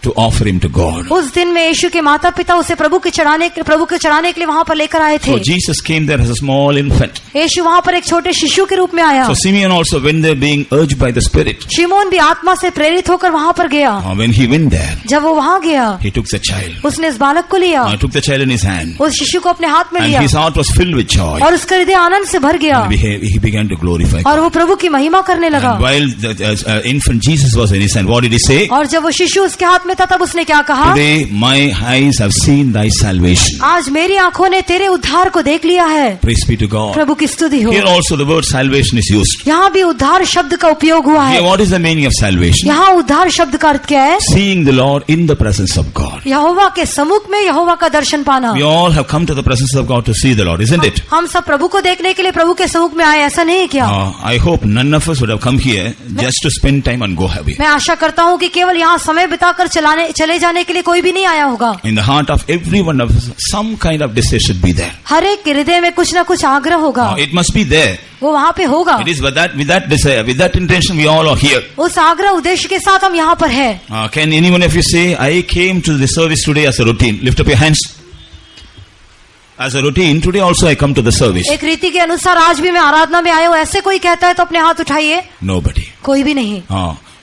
to offer him to God. उस दिन में यीशु के माता पिता उसे प्रभु को चढ़ाने के लिए वहाँ पर लेकर आए थे। So Jesus came there as a small infant. यीशु वहाँ पर एक छोटे शिशु के रूप में आया। So Simeon also went there being urged by the Spirit. शिमोन भी आत्मा से प्रेरित होकर वहाँ पर गया। When he went there, जब वो वहाँ गया, he took the child. उसने इस बालक को लिया, Took the child in his hand. उस शिशु को अपने हाथ में And लिया his heart was filled with joy. और उसका हृदय आनंद से भर गया And he began to glorify God. और वो प्रभु की महिमा करने लगा। And while the infant Jesus was in his hand, what did he say? और जब वो शिशु उसके हाथ में था तब उसने क्या कहा? Today my eyes have seen thy salvation. आज मेरी आंखों ने तेरे उद्धार को देख लिया है। Praise be to God. प्रभु की स्तुति हो। Here also the word salvation is used. यहाँ भी उद्धार शब्द का उपयोग हुआ Here है। what is the meaning of salvation? यहाँ उद्धार शब्द का अर्थ क्या है? Seeing the Lord in the presence of God. यहोवा के सम्मुख में यहोवा का दर्शन पाना। We all have come to the presence of God to see the Lord, isn't it? हम सब प्रभु को देखने के लिए प्रभु के सम्मुख में आए, ऐसा नहीं है क्या? I hope none of us would have come here just to spend time and go away. मैं आशा करता हूँ कि केवल यहाँ समय बिताकर चले जाने के लिए कोई भी नहीं आया होगा। In the heart of every one of us, some kind of desire should be there. हर एक के हृदय में कुछ न कुछ आग्रह होगा, It must be there. वो वहाँ पे होगा। It is with that desire, with that intention, we all are here. उस आग्रह उद्देश्य के साथ हम यहाँ पर हैं। Can anyone of you say, I came to the service today as a routine? Lift up your hands. As a routine, today also I come to the service. एक रीति के अनुसार आज भी मैं आराधना में आया हूँ, ऐसे कोई कहता है तो अपने हाथ उठाइए। Nobody. कोई भी नहीं।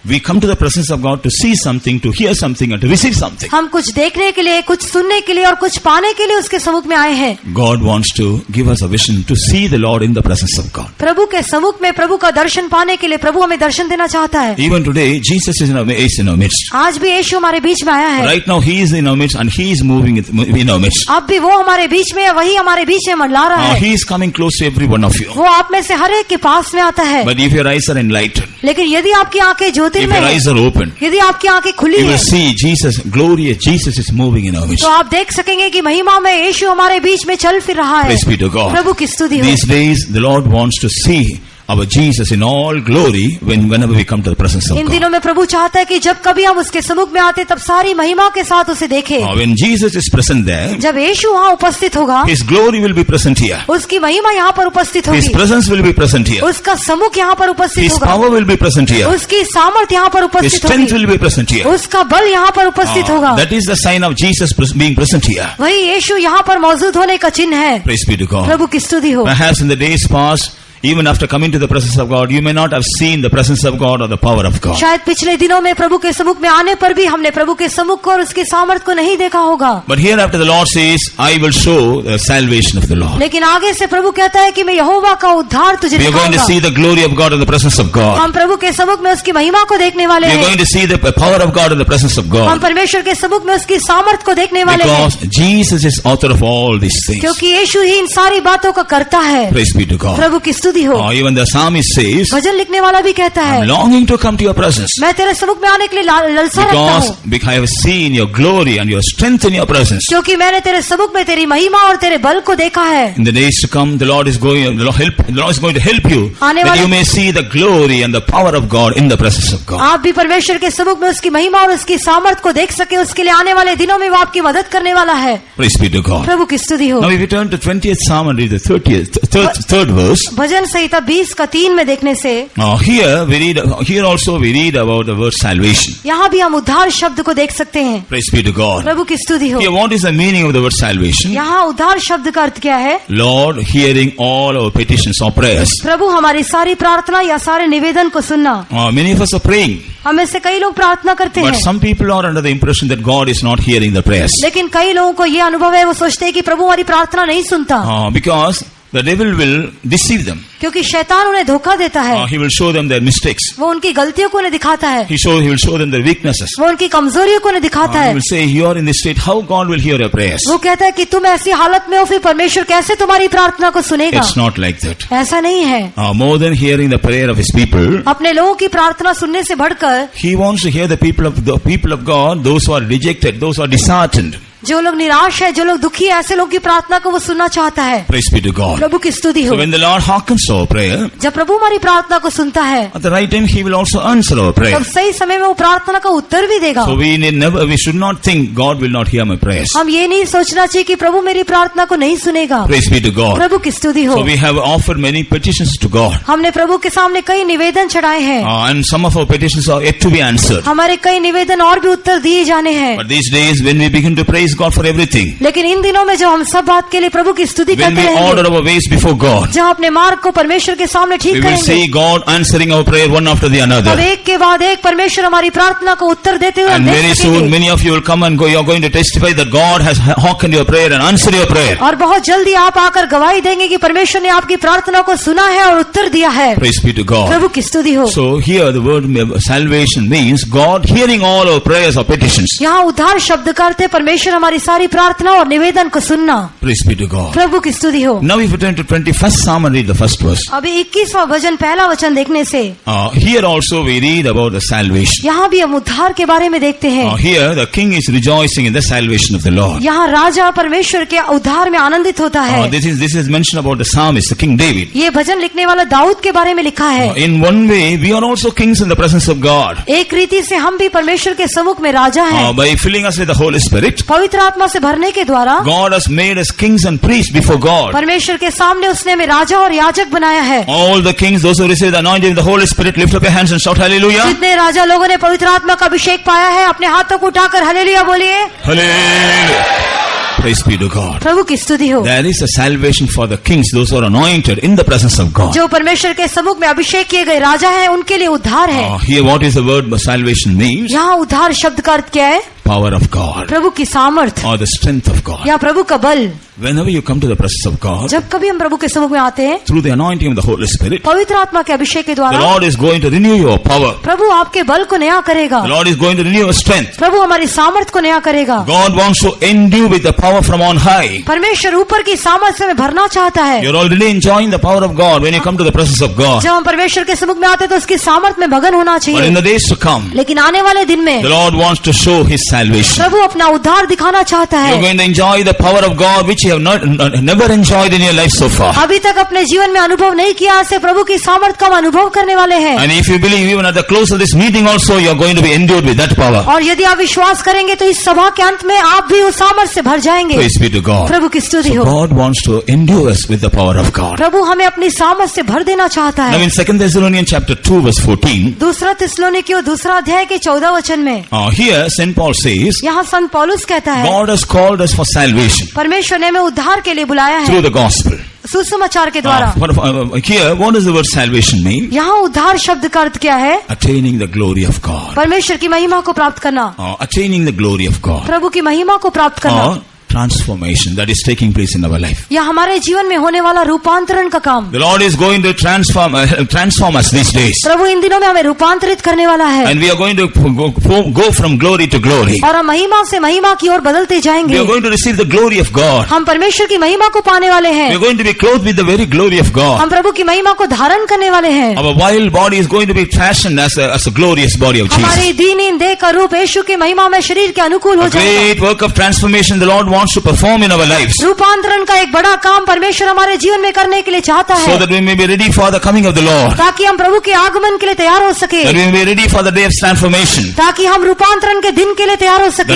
We come to the presence of God to see something, to hear something, and to receive something. हम कुछ देखने के लिए, कुछ सुनने के लिए और कुछ पाने के लिए उसके सम्मुख में आए हैं। God wants to give us a vision to see the Lord in the presence of God. प्रभु के सम्मुख में प्रभु का दर्शन पाने के लिए प्रभु हमें दर्शन देना चाहता है। Even today, Jesus is in our midst. आज भी यीशु हमारे बीच में आया है। Right now, He is in our midst and He is moving in our midst. अब भी वो हमारे बीच में है, वही हमारे बीच में मंडला रहा है। He is coming close to every one of you. वो आप में से हर एक के पास में आता है। But if your eyes are enlightened, लेकिन यदि आपकी आंखें ज्योतिर्मय if your eyes are open, यदि आपकी आंखें खुली you will है, see Jesus, glorious Jesus is moving in our midst. तो आप देख सकेंगे कि महिमा में यीशु हमारे बीच में चल फिर रहा है। Praise be to God. प्रभु की स्तुति हो। These days, the Lord wants to see our Jesus in all glory whenever we come to the presence of in God. दिनों में प्रभु चाहता है कि जब कभी हम उसके सम्मुख में आते तब सारी महिमा के साथ उसे देखें। When Jesus is present there, जब यीशु वहाँ उपस्थित होगा, His glory will be present here. उसकी महिमा यहाँ पर उपस्थित His होगी, presence will be present here. उसका सम्मुख यहाँ पर उपस्थित His होगा, power will be present here. उसकी सामर्थ यहाँ पर His उपस्थित strength होगी, will be present here. उसका बल यहाँ पर उपस्थित होगा। That is the sign of Jesus being present here. वही यीशु यहाँ पर मौजूद होने का चिन्ह है। Praise be to God. प्रभु की स्तुति हो। Perhaps in the days past, even after coming to the presence of God, you may not have seen the presence of God or the power of God. शायद पिछले दिनों में प्रभु के सम्मुख में आने पर भी हमने प्रभु के सम्मुख को और उसकी सामर्थ को नहीं देखा होगा। But hereafter the Lord says, I will show the salvation of the Lord. लेकिन आगे से प्रभु कहता है कि मैं यहोवा का उद्धार तुझे We are going to दिखाऊंगा। see the glory of God in the presence of God. हम प्रभु के सम्मुख में उसकी महिमा को देखने वाले We are हैं। going to see the power of God in the presence of हम God. परमेश्वर के सम्मुख में उसकी सामर्थ को देखने वाले हैं, Because Jesus is author of all these things. क्योंकि यीशु ही इन सारी बातों का करता है। Praise be to God. प्रभु की स्तुति हो। Even the psalmist says, भजन लिखने वाला भी कहता I'm है, longing to come to your presence. मैं तेरे सम्मुख में आने के लिए ललसा रखता हूँ, Because I have seen your glory and your strength in your presence. क्योंकि मैंने तेरे सम्मुख में तेरी महिमा और तेरे बल को देखा है। In the days to come, the Lord is going to help you आने that वाले- you may see the glory and the power of God in the presence of God. आप भी परमेश्वर के सम्मुख में उसकी महिमा और उसकी सामर्थ को देख सके, उसके लिए आने वाले दिनों में वो आपकी मदद करने वाला है। Praise be to God. प्रभु की स्तुति हो। Now if you turn to 20th Psalm and read the third verse, भजन संहिता 20 का 3 में देखने से here also we read about the word salvation. यहाँ भी हम उद्धार शब्द को देख सकते हैं। Praise be to God. प्रभु की स्तुति हो। Here, what is the meaning of the word salvation? यहाँ उद्धार शब्द का अर्थ क्या है? Lord, hearing all our petitions or prayers. प्रभु हमारी सारी प्रार्थना या सारे निवेदन को सुनना। Many of us are praying, हमें से कई लोग प्रार्थना करते but हैं, some people are under the impression that God is not hearing the prayers. लेकिन कई लोगों को ये अनुभव है, वो सोचते हैं कि प्रभु हमारी प्रार्थना नहीं सुनता। Because The devil will deceive them. क्योंकि शैतान उन्हें धोखा देता है। He will show them their mistakes. वो उनकी गलतियों को उन्हें दिखाता है। He will show them their weaknesses. वो उनकी कमजोरियों को उन्हें दिखाता He है। will say, you are in this state, how God will hear your prayers? वो कहता है कि तुम ऐसी हालत में हो, फिर परमेश्वर कैसे तुम्हारी प्रार्थना को सुनेगा? It's not like that. ऐसा नहीं है। More than hearing the prayer of His people, अपने लोगों की प्रार्थना सुनने से बढ़कर He wants to hear the people of God, those who are rejected, those who are disheartened. जो लोग निराश है, जो लोग दुखी है, ऐसे लोगों की प्रार्थना को वो सुनना चाहता है। Praise be to God. प्रभु की स्तुति हो। So when the Lord hearkens to our prayer, जब प्रभु हमारी प्रार्थना को सुनता है, at the right time He will also answer our prayer. तब सही समय में वो प्रार्थना का उत्तर भी देगा। So we should not think God will not hear my prayers. हम ये नहीं सोचना चाहिए कि प्रभु मेरी प्रार्थना को नहीं सुनेगा। Praise be to God. प्रभु की स्तुति हो। So we have offered many petitions to God. हमने प्रभु के सामने कई निवेदन चढ़ाए हैं। And some of our petitions are yet to be answered. हमारे कई निवेदन और भी उत्तर दिए जाने हैं। But these days when we begin to praise God for everything, लेकिन इन दिनों में जब हम सब बात के लिए प्रभु की स्तुति when करते we order रहेंगे, our ways before God, जहाँ अपने मार्ग को परमेश्वर के सामने we ठीक will करेंगे, see God answering our prayer one after the तब another. एक के बाद एक परमेश्वर हमारी प्रार्थना को उत्तर देते हुए हम And देख very soon सकेंगे। many of you will come and go. You are going to testify that God has hearkened your prayer and answered your prayer. और बहुत जल्दी आप आकर गवाही देंगे कि परमेश्वर ने आपकी प्रार्थना को सुना है और उत्तर दिया है। Praise be to God. प्रभु की स्तुति हो। So here the word salvation means God hearing all our prayers or petitions. यहाँ उद्धार शब्द का अर्थ है परमेश्वर हमारी सारी प्रार्थना और निवेदन को सुनना। Praise be to God. प्रभु की स्तुति हो। Now if you turn to 21st Psalm and read the first verse. अभी 21वां भजन पहला वचन देखने से Here also we read about the salvation. यहाँ भी हम उद्धार के बारे में देखते हैं। Here the king is rejoicing in the salvation of the Lord. यहाँ राजा परमेश्वर के उद्धार में आनंदित होता है। This is mentioned about the psalmist, the King David. ये भजन लिखने वाला दाऊद के बारे में लिखा है। In one way we are also kings in the presence of God. एक रीति से हम भी परमेश्वर के सम्मुख में राजा हैं। By filling us with the Holy Spirit, पवित्र आत्मा से भरने के द्वारा God has made us kings and priests before God. परमेश्वर के सामने उसने हमें राजा और याजक बनाया है। All the kings, those who receive the anointing of the Holy Spirit, lift up your hands and shout hallelujah. जितने राजा लोगों ने पवित्र आत्मा का अभिषेक पाया है, अपने हाथों को उठाकर हालेलुया बोलिए। Hallelujah. Praise be to God. प्रभु की स्तुति हो। There is a salvation for the kings, those who are anointed in the presence of God. जो परमेश्वर के सम्मुख में अभिषेक किए गए राजा हैं, उनके लिए उद्धार है। Here what is the word salvation means? यहाँ उद्धार शब्द का अर्थ क्या है? Power of God. प्रभु की सामर्थ Or the strength of God. या प्रभु का बल। Whenever you come to the presence of God, जब कभी हम प्रभु के सम्मुख में आते हैं, through the anointing of the Holy Spirit, पवित्र आत्मा के अभिषेक के the द्वारा Lord is going to renew your power. प्रभु आपके बल को नया करेगा। The Lord is going to renew your strength. प्रभु हमारी सामर्थ को नया करेगा। God wants to endue with the power from on high. परमेश्वर ऊपर की सामर्थ से हमें भरना चाहता है। You're already enjoying the power of God when you come to the presence of God. जब हम परमेश्वर के सम्मुख में आते हैं तो उसकी सामर्थ में भगन होना But in चाहिए। the days to come, लेकिन आने वाले दिन में the Lord wants to show His salvation. प्रभु अपना उद्धार दिखाना चाहता You're है। going to enjoy the power of God which you have never enjoyed in your life so far. अभी तक अपने जीवन में अनुभव नहीं किया, ऐसे प्रभु की सामर्थ का हम अनुभव करने वाले हैं। And if you believe even at the close of this meeting also, you're going to be endued with that power. और यदि आप विश्वास करेंगे तो इस सभा के अंत में आप भी उस सामर्थ से भर जाएंगे। Praise be to God. प्रभु की स्तुति हो। God wants to endue us with the power of God. प्रभु हमें अपनी सामर्थ से भर देना चाहता Now है। in 2 Thessalonians chapter 2 verse 14, दूसरा थिस्सलुनीकियों दूसरा अध्याय के 14 वचन में here St. Paul says, यहाँ संत पौलुस कहता है, God has called us for salvation परमेश्वर ने हमें उद्धार के लिए बुलाया through है the gospel. सुसमाचार के द्वारा। Here, what does the word salvation mean? यहाँ उद्धार शब्द का अर्थ क्या है? Attaining the glory of God. परमेश्वर की महिमा को प्राप्त करना, Attaining the glory of God. प्रभु की महिमा को प्राप्त करना, Or transformation that is taking place in our life. या हमारे जीवन में होने वाला रूपांतरण का काम। The Lord is going to transform us these days. प्रभु इन दिनों में हमें रूपांतरित करने वाला है And we are going to go from glory to glory. और हम महिमा से महिमा की ओर बदलते We जाएंगे। are going to receive the glory of God. हम परमेश्वर की महिमा को पाने वाले We हैं। are going to be clothed with the very glory of God. हम प्रभु की महिमा को धारण करने वाले हैं। Our vile body is going to be fashioned as a glorious body of Jesus. हमारी दीनहीन देह का रूप यीशु की महिमा में शरीर के अनुकूल हो A जाएगा। great work of transformation the Lord wants to perform in our lives, रूपांतरण का एक बड़ा काम परमेश्वर हमारे जीवन में करने के लिए चाहता so है, that we may be ready for the coming of the Lord, ताकि हम प्रभु के आगमन के लिए तैयार हो सके, that we may be ready for the day of transformation, ताकि हम रूपांतरण के दिन के लिए तैयार हो that सके,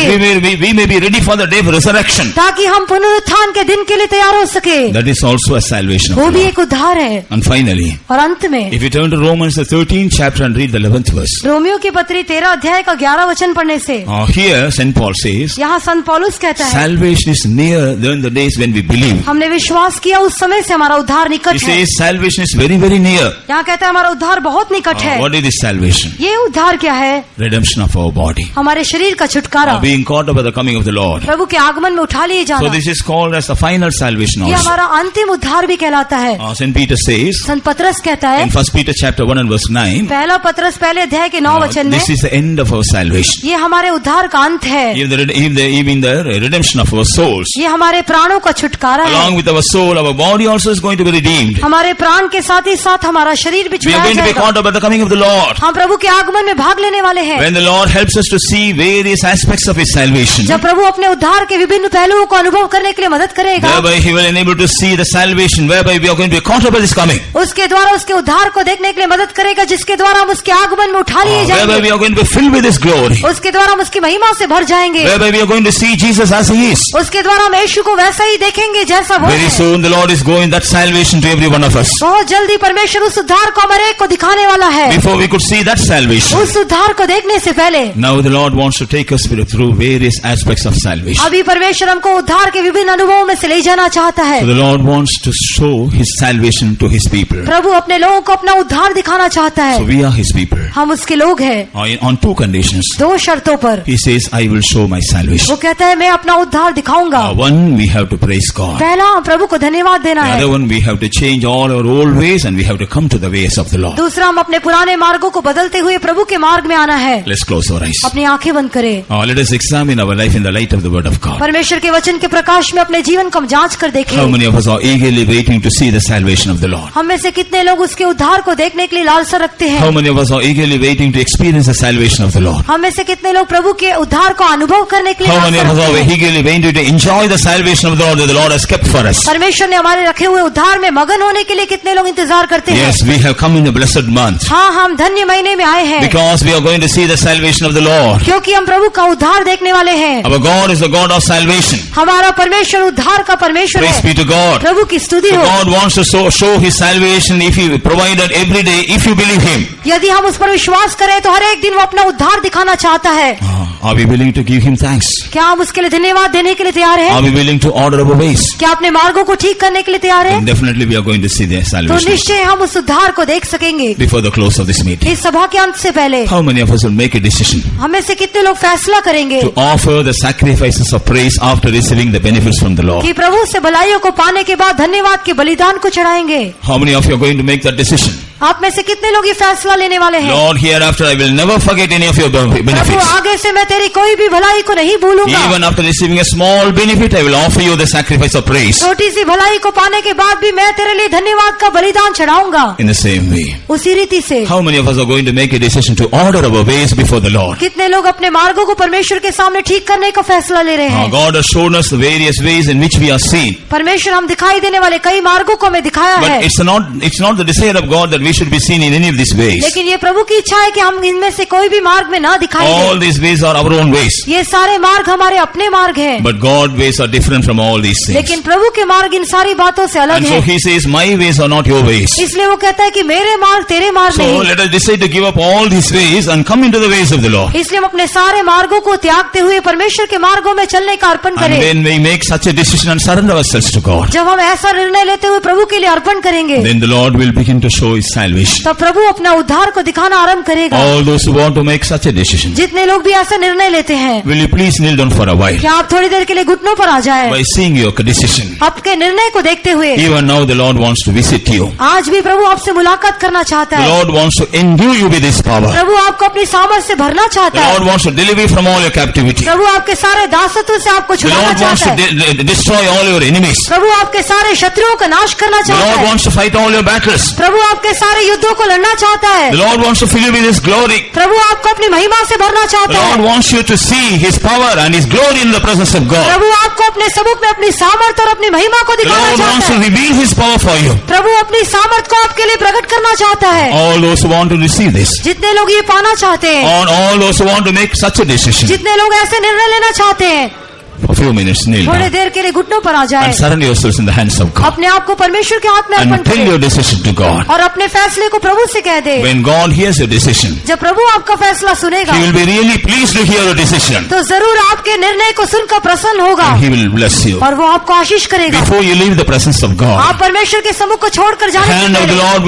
we may be ready for the day of resurrection. ताकि हम पुनरुत्थान के दिन के लिए तैयार हो सके। That is also a salvation of वो the भी Lord. एक उद्धार है। And finally, और अंत में if you turn to Romans the 13th chapter and read the 11th verse, Romeo की पत्री 13 अध्याय का 11 वचन पढ़ने से here St. Paul says, यहाँ संत पौलुस कहता है, salvation is near than the days when we believe. हमने विश्वास किया उस समय से हमारा उद्धार He निकट है। says salvation is very, very near. यहाँ कहता है हमारा उद्धार बहुत निकट है। What is this salvation? ये उद्धार क्या है? Redemption of our body. हमारे शरीर का छुटकारा, Being caught up at the coming of the Lord. प्रभु के आगमन में उठा लिए So जाना। this is called as the final salvation ये also. हमारा अंतिम उद्धार भी कहलाता है। St. Peter says संत पतरस कहता है in 1 Peter chapter 1 and verse 9, पहला पतरस पहले अध्याय के 9 वचन में, this is the end of our salvation. ये हमारे उद्धार का अंत है। Even the redemption of our souls. ये हमारे प्राणों का छुटकारा है। Along with our soul, our body also is going to be redeemed. हमारे प्राण के साथ ही साथ हमारा शरीर भी We are छुड़ाया going to be जाएगा। caught up at the coming of the Lord. हम प्रभु के आगमन में भाग लेने वाले हैं। When the Lord helps us to see various aspects of His salvation, जब प्रभु अपने उद्धार के विभिन्न पहलुओं को अनुभव करने के लिए मदद करेगा, thereby He will enable to see the salvation whereby we are going to be caught up at His coming. उसके द्वारा उसके उद्धार को देखने के लिए मदद करेगा, जिसके द्वारा हम उसके आगमन में उठा लिए Whereby जाएंगे। we are going to be filled with His glory. उसके द्वारा हम उसकी महिमा से भर जाएंगे। Whereby we are going to see Jesus as He is. उसके द्वारा हम यीशु को वैसा ही देखेंगे जैसा वो Very है। soon the Lord is going that salvation to every one of us. बहुत जल्दी परमेश्वर उस उद्धार को हमारे एक को दिखाने वाला है। Before we could see that salvation, उस उद्धार को देखने से पहले now the Lord wants to take us through various aspects of salvation. अभी परमेश्वर हमको उद्धार के विभिन्न अनुभवों में से ले जाना चाहता है। So the Lord wants to show His salvation to His people. प्रभु अपने लोगों को अपना उद्धार दिखाना चाहता So है। we are His people. हम उसके लोग हैं। On two conditions. दो शर्तों पर He says, I will show my salvation. वो कहता है मैं अपना उद्धार दिखाऊंगा। One, we have to praise God. पहला हम प्रभु को धन्यवाद देना The है। other one, we have to change all our old ways and we have to come to the ways of the Lord. दूसरा हम अपने पुराने मार्गों को बदलते हुए प्रभु के मार्ग में आना है। Let's close our eyes. अपनी आंखें बंद करें। Let us examine our life in the light of the Word of God. परमेश्वर के वचन के प्रकाश में अपने जीवन को हम जांच कर देखें। How many of us are eagerly waiting to see the salvation of the Lord? हम में से कितने लोग उसके उद्धार को देखने के लिए लालसा रखते How हैं? many of us are eagerly waiting to experience the salvation of the Lord? हम में से कितने लोग प्रभु के उद्धार को अनुभव करने के लिए How many लालसा of us रखते are हैं? eagerly waiting to enjoy the salvation of the Lord that the Lord has kept for us? परमेश्वर ने हमारे रखे हुए उद्धार में मगन होने के लिए कितने लोग इंतजार करते हैं? Yes, we have come in a blessed month हाँ, हम धन्य महीने में आए हैं because we are going to see the salvation of the Lord. क्योंकि हम प्रभु का उद्धार देखने वाले हैं। Our God is the God of salvation. हमारा परमेश्वर उद्धार का परमेश्वर Praise है। be to God. प्रभु की स्तुति So हो। God wants to show His salvation if He provided every day if you believe Him. यदि हम उस पर विश्वास करें तो हर एक दिन वो अपना उद्धार दिखाना चाहता है। Are we willing to give Him thanks? क्या हम उसके लिए धन्यवाद देने के लिए तैयार हैं? Are we willing to order our ways? क्या अपने मार्गों को ठीक करने के लिए तैयार हैं? Then definitely we are going to see the तो salvation निश्चय हम उस उद्धार को देख सकेंगे। before the close of this meeting. इस सभा के अंत से पहले How many of us will make a decision हमें से कितने लोग फैसला करेंगे to offer the sacrifices of praise after receiving the benefits from the Lord? कि प्रभु से भलाइयों को पाने के बाद धन्यवाद के बलिदान को चढ़ाएंगे? How many of you are going to make that decision? आप में से कितने लोग ये फैसला लेने वाले हैं? Lord, hereafter I will never forget any of your Prabhu benefits. आगे से मैं तेरी कोई भी भलाई को नहीं भूलूंगा। Even after receiving a small benefit, I will offer you the sacrifice of praise. छोटी सी भलाई को पाने के बाद भी मैं तेरे लिए धन्यवाद का बलिदान चढ़ाऊंगा। In the same way, उसी रीति से how many of us are going to make a decision to order our ways before the Lord? कितने लोग अपने मार्गों को परमेश्वर के सामने ठीक करने का फैसला ले रहे हैं? God has shown us the various ways in which we are seen. परमेश्वर हम दिखाई देने वाले कई मार्गों को हमें दिखाया है, But it's not the desire of God that we should be seen in any of these ways. लेकिन ये प्रभु की इच्छा है कि हम इनमें से कोई भी मार्ग में ना दिखाई All दें। these ways are our own ways. ये सारे मार्ग हमारे अपने मार्ग हैं, But God's ways are different from all these things. लेकिन प्रभु के मार्ग इन सारी बातों से अलग And so है। He says, my ways are not your ways. इसलिए वो कहता है कि मेरे मार्ग तेरे मार्ग So नहीं। let us decide to give up all these ways and come into the ways of the Lord. इसलिए हम अपने सारे मार्गों को त्यागते हुए परमेश्वर के मार्गों में चलने का अर्पण And करें। when we make such a decision and surrender ourselves to God, जब हम ऐसा निर्णय लेते हुए प्रभु के लिए अर्पण करेंगे, then the Lord will begin to show His salvation. तब प्रभु अपना उद्धार को दिखाना आरंभ करेगा। All those who want to make such a decision, जितने लोग भी ऐसा निर्णय लेते हैं, will you please kneel down for a while क्या आप थोड़ी देर के लिए घुटनों पर आ जाएं? by seeing your decision. आपके निर्णय को देखते हुए Even now the Lord wants to visit you. आज भी प्रभु आपसे मुलाकात करना चाहता The है। Lord wants to endue you with His power. प्रभु आपको अपनी सामर्थ से भरना The चाहता है। Lord wants to deliver you from all your captivity. प्रभु आपके सारे दासत्व से आपको The छुड़ाना Lord wants चाहता to है। destroy all your enemies. प्रभु आपके सारे शत्रुओं का नाश करना The चाहता Lord है। wants to fight all your battles. प्रभु आपके सारे युद्धों को लड़ना चाहता है। The Lord wants to fill you with His glory. प्रभु आपको अपनी महिमा से भरना The चाहता Lord है। wants you to see His power and His glory in the presence of God. प्रभु आपको अपने सबूत में अपनी सामर्थ और अपनी महिमा को The दिखाना Lord wants चाहता to है। reveal His power for you. प्रभु अपनी सामर्थ को आपके लिए प्रकट करना चाहता है। All those who want to receive this, जितने लोग ये पाना चाहते हैं, all those who want to make such a decision, जितने लोग ऐसे निर्णय लेना चाहते हैं, For a few minutes, kneel थोड़ी down. देर के लिए घुटनों पर आ जाए And surrender yourselves in the hands of God. अपने आप को परमेश्वर के हाथ में अर्पण And tell करें your decision to God. और अपने फैसले को प्रभु से कह दे। When God hears your decision, जब प्रभु आपका फैसला सुनेगा He will be really pleased to hear your decision. तो जरूर आपके निर्णय को सुनकर प्रसन्न होगा And He will bless you. और वो आपको आशीष करेगा। Before you leave the presence of God, आप परमेश्वर के सम्मुख को छोड़कर the जाने से hand of the पहले Lord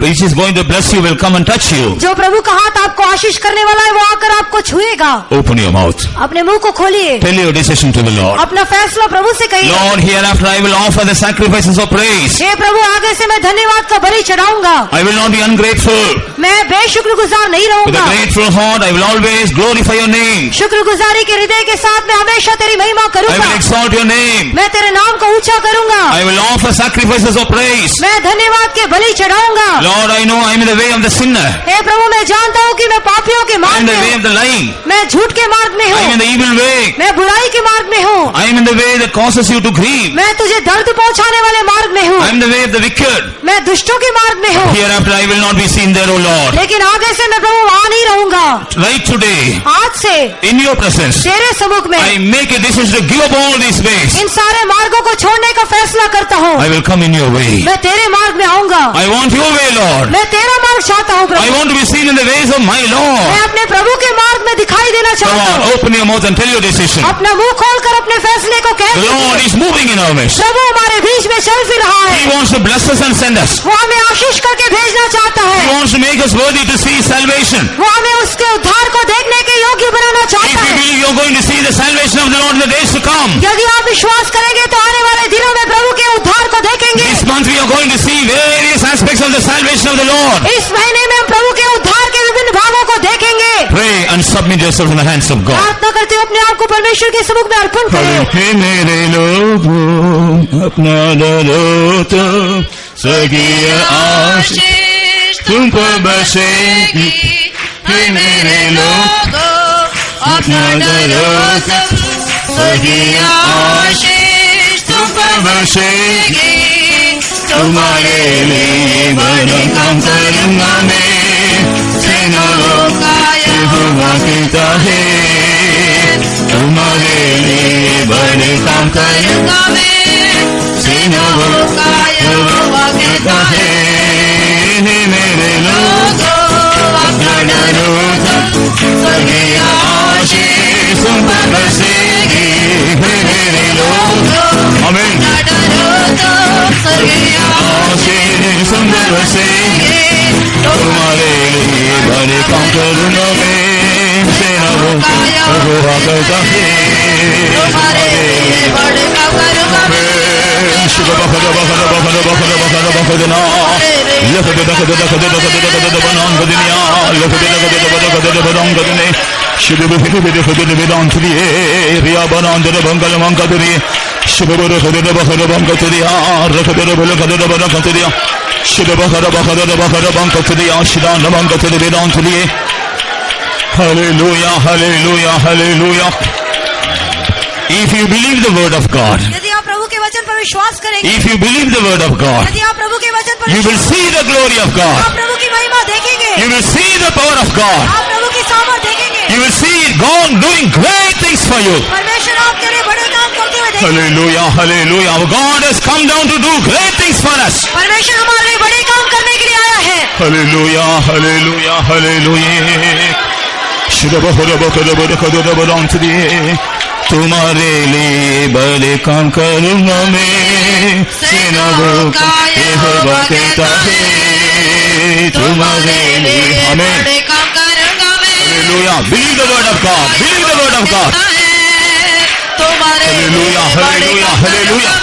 which is going to bless you will come and touch you. जो प्रभु का हाथ आपको आशीष करने वाला है वो आकर आपको छुएगा। Open your mouth. अपने मुंह को खोलिए, Tell your decision to the Lord. अपना फैसला प्रभु से कहिए। Lord, hereafter I will offer the sacrifices of praise. हे प्रभु, आगे से मैं धन्यवाद का बलि चढ़ाऊंगा। I will not be ungrateful. मैं बेशुक्रगुजार नहीं With a रहूंगा। grateful heart, I will always glorify your name. शुक्रगुजारी के हृदय के साथ मैं हमेशा तेरी महिमा I will करूंगा। exalt your name. मैं तेरे नाम को ऊंचा करूंगा। I will offer sacrifices of praise. मैं धन्यवाद के बलि चढ़ाऊंगा। Lord, I know I am in the way of the sinner. हे प्रभु, मैं जानता हूँ कि मैं पापियों के I am मार्ग in the में way हूँ। of the lying. मैं झूठ के मार्ग में I am in हूँ। the evil way. मैं बुराई के मार्ग में हूँ। I am in the way that causes you to grieve. मैं तुझे दर्द पहुँचाने वाले मार्ग में हूँ। I am in the way of the wicked. मैं दुष्टों के मार्ग में हूँ। Hereafter I will not be seen there, O Lord. लेकिन आगे से मैं प्रभु वहाँ नहीं रहूंगा। Right today, आज से in your presence, तेरे सम्मुख में I make a decision to give up all these ways. इन सारे मार्गों को छोड़ने का फैसला करता हूँ। I will come in your way. मैं तेरे मार्ग में आऊंगा। I want your way, Lord. मैं तेरा मार्ग चाहता हूँ I Prabhu. want to be seen in the ways of my Lord. मैं अपने प्रभु के मार्ग में दिखाई देना Come चाहता on, हूँ। open your mouth and tell your decision. अपना मुंह खोलकर अपने फैसले को कह The Lord दीजिए। is moving in our midst. प्रभु हमारे बीच में चल फिर रहा He है। wants to bless us and send us. वो हमें आशीष करके भेजना चाहता He है। wants to make us worthy to see salvation. वो हमें उसके उद्धार को देखने के योग्य बनाना If चाहता you है। believe you're going to see the salvation of the Lord in the days to come, यदि आप विश्वास करेंगे तो आने वाले दिनों में प्रभु के उद्धार को देखेंगे। this month we are going to see various aspects of the salvation of the Lord. इस महीने में हम प्रभु के उद्धार के विभिन्न भागों को देखेंगे। Pray and submit yourself in the hands of God. प्रार्थना करते हुए अपने आप को परमेश्वर के सम्मुख में अर्पण करें। हे मेरे लोगों, अपना डरो तो सगी आशीष तुम पर बसेगी। हे मेरे लोगों, अपना डरो तो सगी आशीष तुम पर बसेगी। तुम्हारे लिए बड़ा काम करूंगा मैं, सेनाओं का यहोवा कहता है। तुम्हारे लिए बड़े काम करूंगा मैं, सेनाओं का यहोवा कहता है। हे मेरे लोगों, अपना डरो तो सगी आशीष तुम पर बसेगी। हे मेरे लोगों, आमीन। आशीष तुम पर बसेगी। तुम्हारे लिए बड़े काम करूंगा मैं, सेनाओं का यहोवा कहता है। तुम्हारे लिए बड़े काम करूंगा मैं। Hallelujah, hallelujah, hallelujah. If you believe the word of God, यदि आप प्रभु के वचन पर विश्वास करेंगे, if you believe the word of God, यदि आप प्रभु के वचन पर you will see the glory of God. आप प्रभु की महिमा देखेंगे। You will see the power of God. आप प्रभु की सामर्थ देखेंगे। You will see God doing great things for you. परमेश्वर आपके लिए बड़े काम करते हुए देखेंगे। Hallelujah, hallelujah. Our God has come down to do great things for us. परमेश्वर हमारे लिए बड़े काम करने के लिए आया है। Hallelujah, hallelujah, hallelujah. तुम्हारे लिए बड़े काम करूंगा मैं, सेनाओं का यहोवा कहता है। तुम्हारे लिए बड़े काम करूंगा मैं। Hallelujah. Believe the word of God. Believe the word of God. Hallelujah, hallelujah, hallelujah.